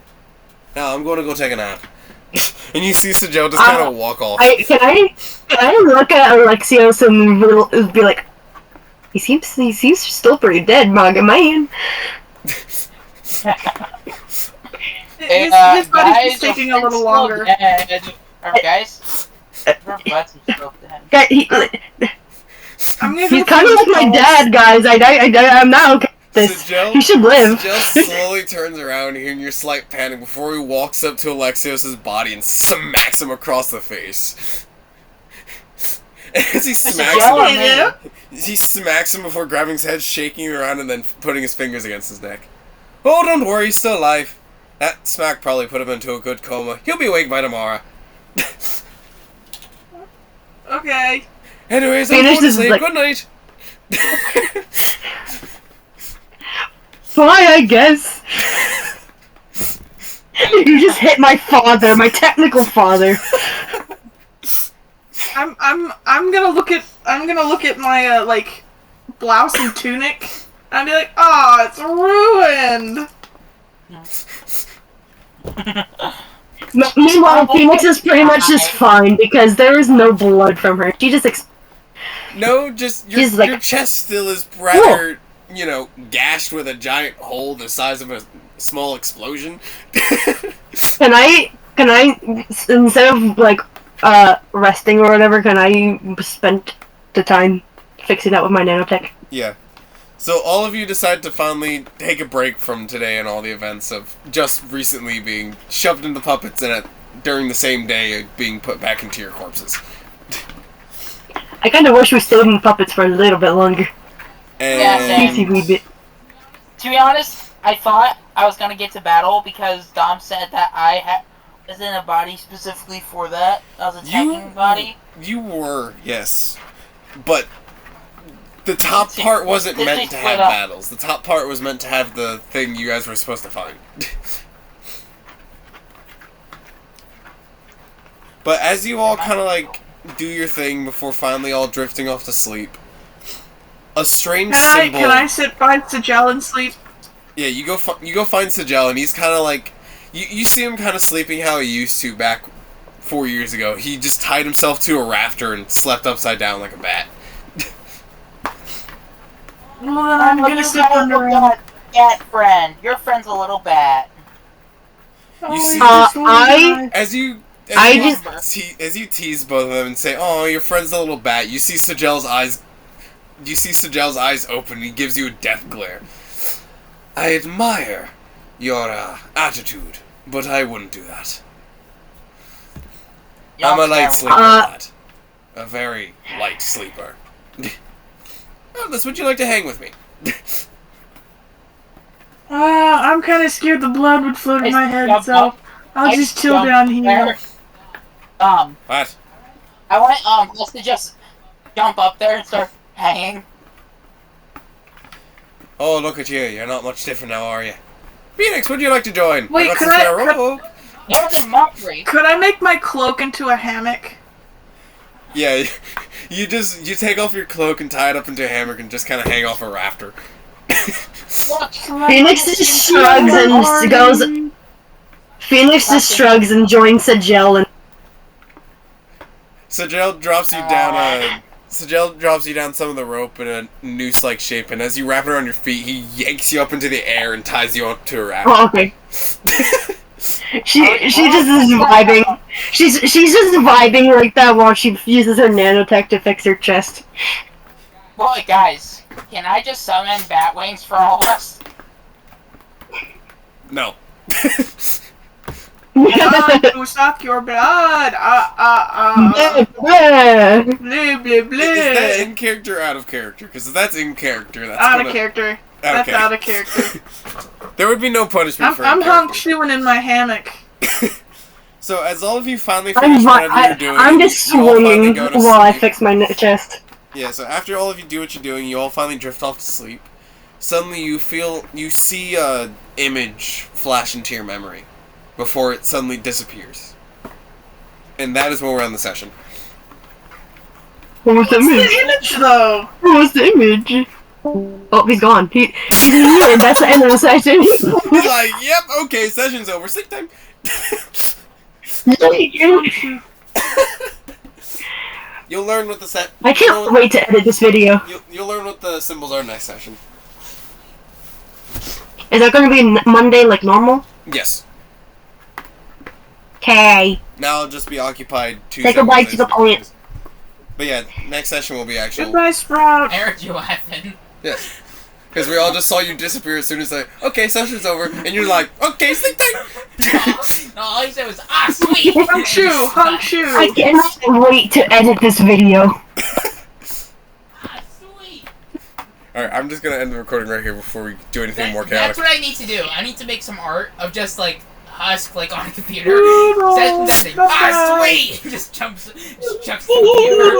Now I'm going to go take a nap. And you see Sigel just kind of walk off. Can I look at Alexios and be like, he seems still pretty dead, Manga Man. his Guys, body's just taking a little longer. Guys, your butts are still dead. I'm gonna He's go kind of through like my the dad, guys. I'm not okay with this. Sigel, He should live. Sigel slowly turns around, hearing your slight panic, before he walks up to Alexios' body and smacks him across the face. As he smacks him before grabbing his head, shaking him around, and then putting his fingers against his neck. Oh, don't worry, he's still alive. That smack probably put him into a good coma. He'll be awake by tomorrow. Okay. Anyways, I'm Phoenix going to is sleep. like- Good night. Bye, I guess. You just hit my father, my technical father. I'm gonna look at my like blouse and tunic and be like, oh, it's ruined. Meanwhile, Phoenix is pretty much just fine because there is no blood from her. She just No, just She's like- your chest still is rather, gashed with a giant hole the size of a small explosion. Can I instead of like resting or whatever, can I spend the time fixing that with my nanotech? Yeah. So all of you decide to finally take a break from today and all the events of just recently being shoved into puppets and during the same day being put back into your corpses. I kind of wish we stayed in puppets for a little bit longer. Yeah, same. Easy wee bit. To be honest, I thought I was gonna get to battle because Dom said that I was in a body specifically for that. I was attacking body. You were, yes. But the top part wasn't meant to have battles. The top part was meant to have the thing you guys were supposed to find. But as you all kind of like do your thing before finally all drifting off to sleep, a strange symbol. Can I sit by Sigel and sleep? Yeah, you go find Sigel, and he's kind of like you see him kind of sleeping how he used to back 4 years ago. He just tied himself to a rafter and slept upside down like a bat. Well, then I'm gonna sit under Bat friend. Your friend's a little bat. You see, as you tease both of them and say, "Oh, your friend's a little bat," you see Sigel's eyes. You see Sigel's eyes open, and he gives you a death glare. I admire your attitude, but I wouldn't do that. I'm a light sleeper, lad. A very light sleeper. Atlas, would you like to hang with me? I'm kind of scared the blood would float in my head, jump so up. I'll just chill down here. There. What? I want us to just jump up there and start hanging. Oh, look at you. You're not much different now, are you? Phoenix, would you like to join? Wait, got could some I- spare could- rope. You're the mockery. Could I make my cloak into a hammock? Yeah, you take off your cloak and tie it up into a hammock and just kind of hang off a rafter. Phoenix just shrugs and goes. Phoenix just shrugs and joins Sajel and. Sajel drops you down. Sajel drops you down some of the rope in a noose-like shape, and as you wrap it around your feet, he yanks you up into the air and ties you onto a raft. Oh, okay. She just is vibing. She's just vibing like that while she uses her nanotech to fix her chest. Boy, guys, can I just summon bat wings for all of us? No. To suck your blood. Blah, blah, blah. Is that in character or out of character? Because if that's in character, that's Out of character. That's Okay. out of character. There would be no punishment for I'm in hunk character. chewing in my hammock. So as all of you finally finish whatever you're doing, I'm just you all finally swinging go to while I sleep. fix my chest. Yeah, so after all of you do what you're doing, you all finally drift off to sleep. Suddenly you see a image flash into your memory before it suddenly disappears. And that is when we're on the session. What was the What's image? the image, though? What was the image? Oh, he's gone. He's here. That's the end of the session. He's like, yep, okay, session's over, sleep time. You'll learn what the set. I can't wait to edit this video. You'll learn what the symbols are next session. Is that going to be Monday like normal? Yes. Okay. Now I'll just be occupied Tuesday. Say goodbye Wednesdays, to the and plant. Thursdays. But yeah, next session will be actual. Goodbye, Sprout. I heard you laughing. Yes. Because we all just saw you disappear as soon as like, okay, session's over, and you're like, okay, sleep time. No, all he said was, sweet! Hunk shoe, hunk shoe. I cannot wait to edit this video. Sweet! Alright, I'm just gonna end the recording right here before we do anything more That's chaotic. what I need to do. I need to make some art of just, like, Husk, like, on a computer. Doodle, That's it. bye-bye. Sweet! Just chucks the computer.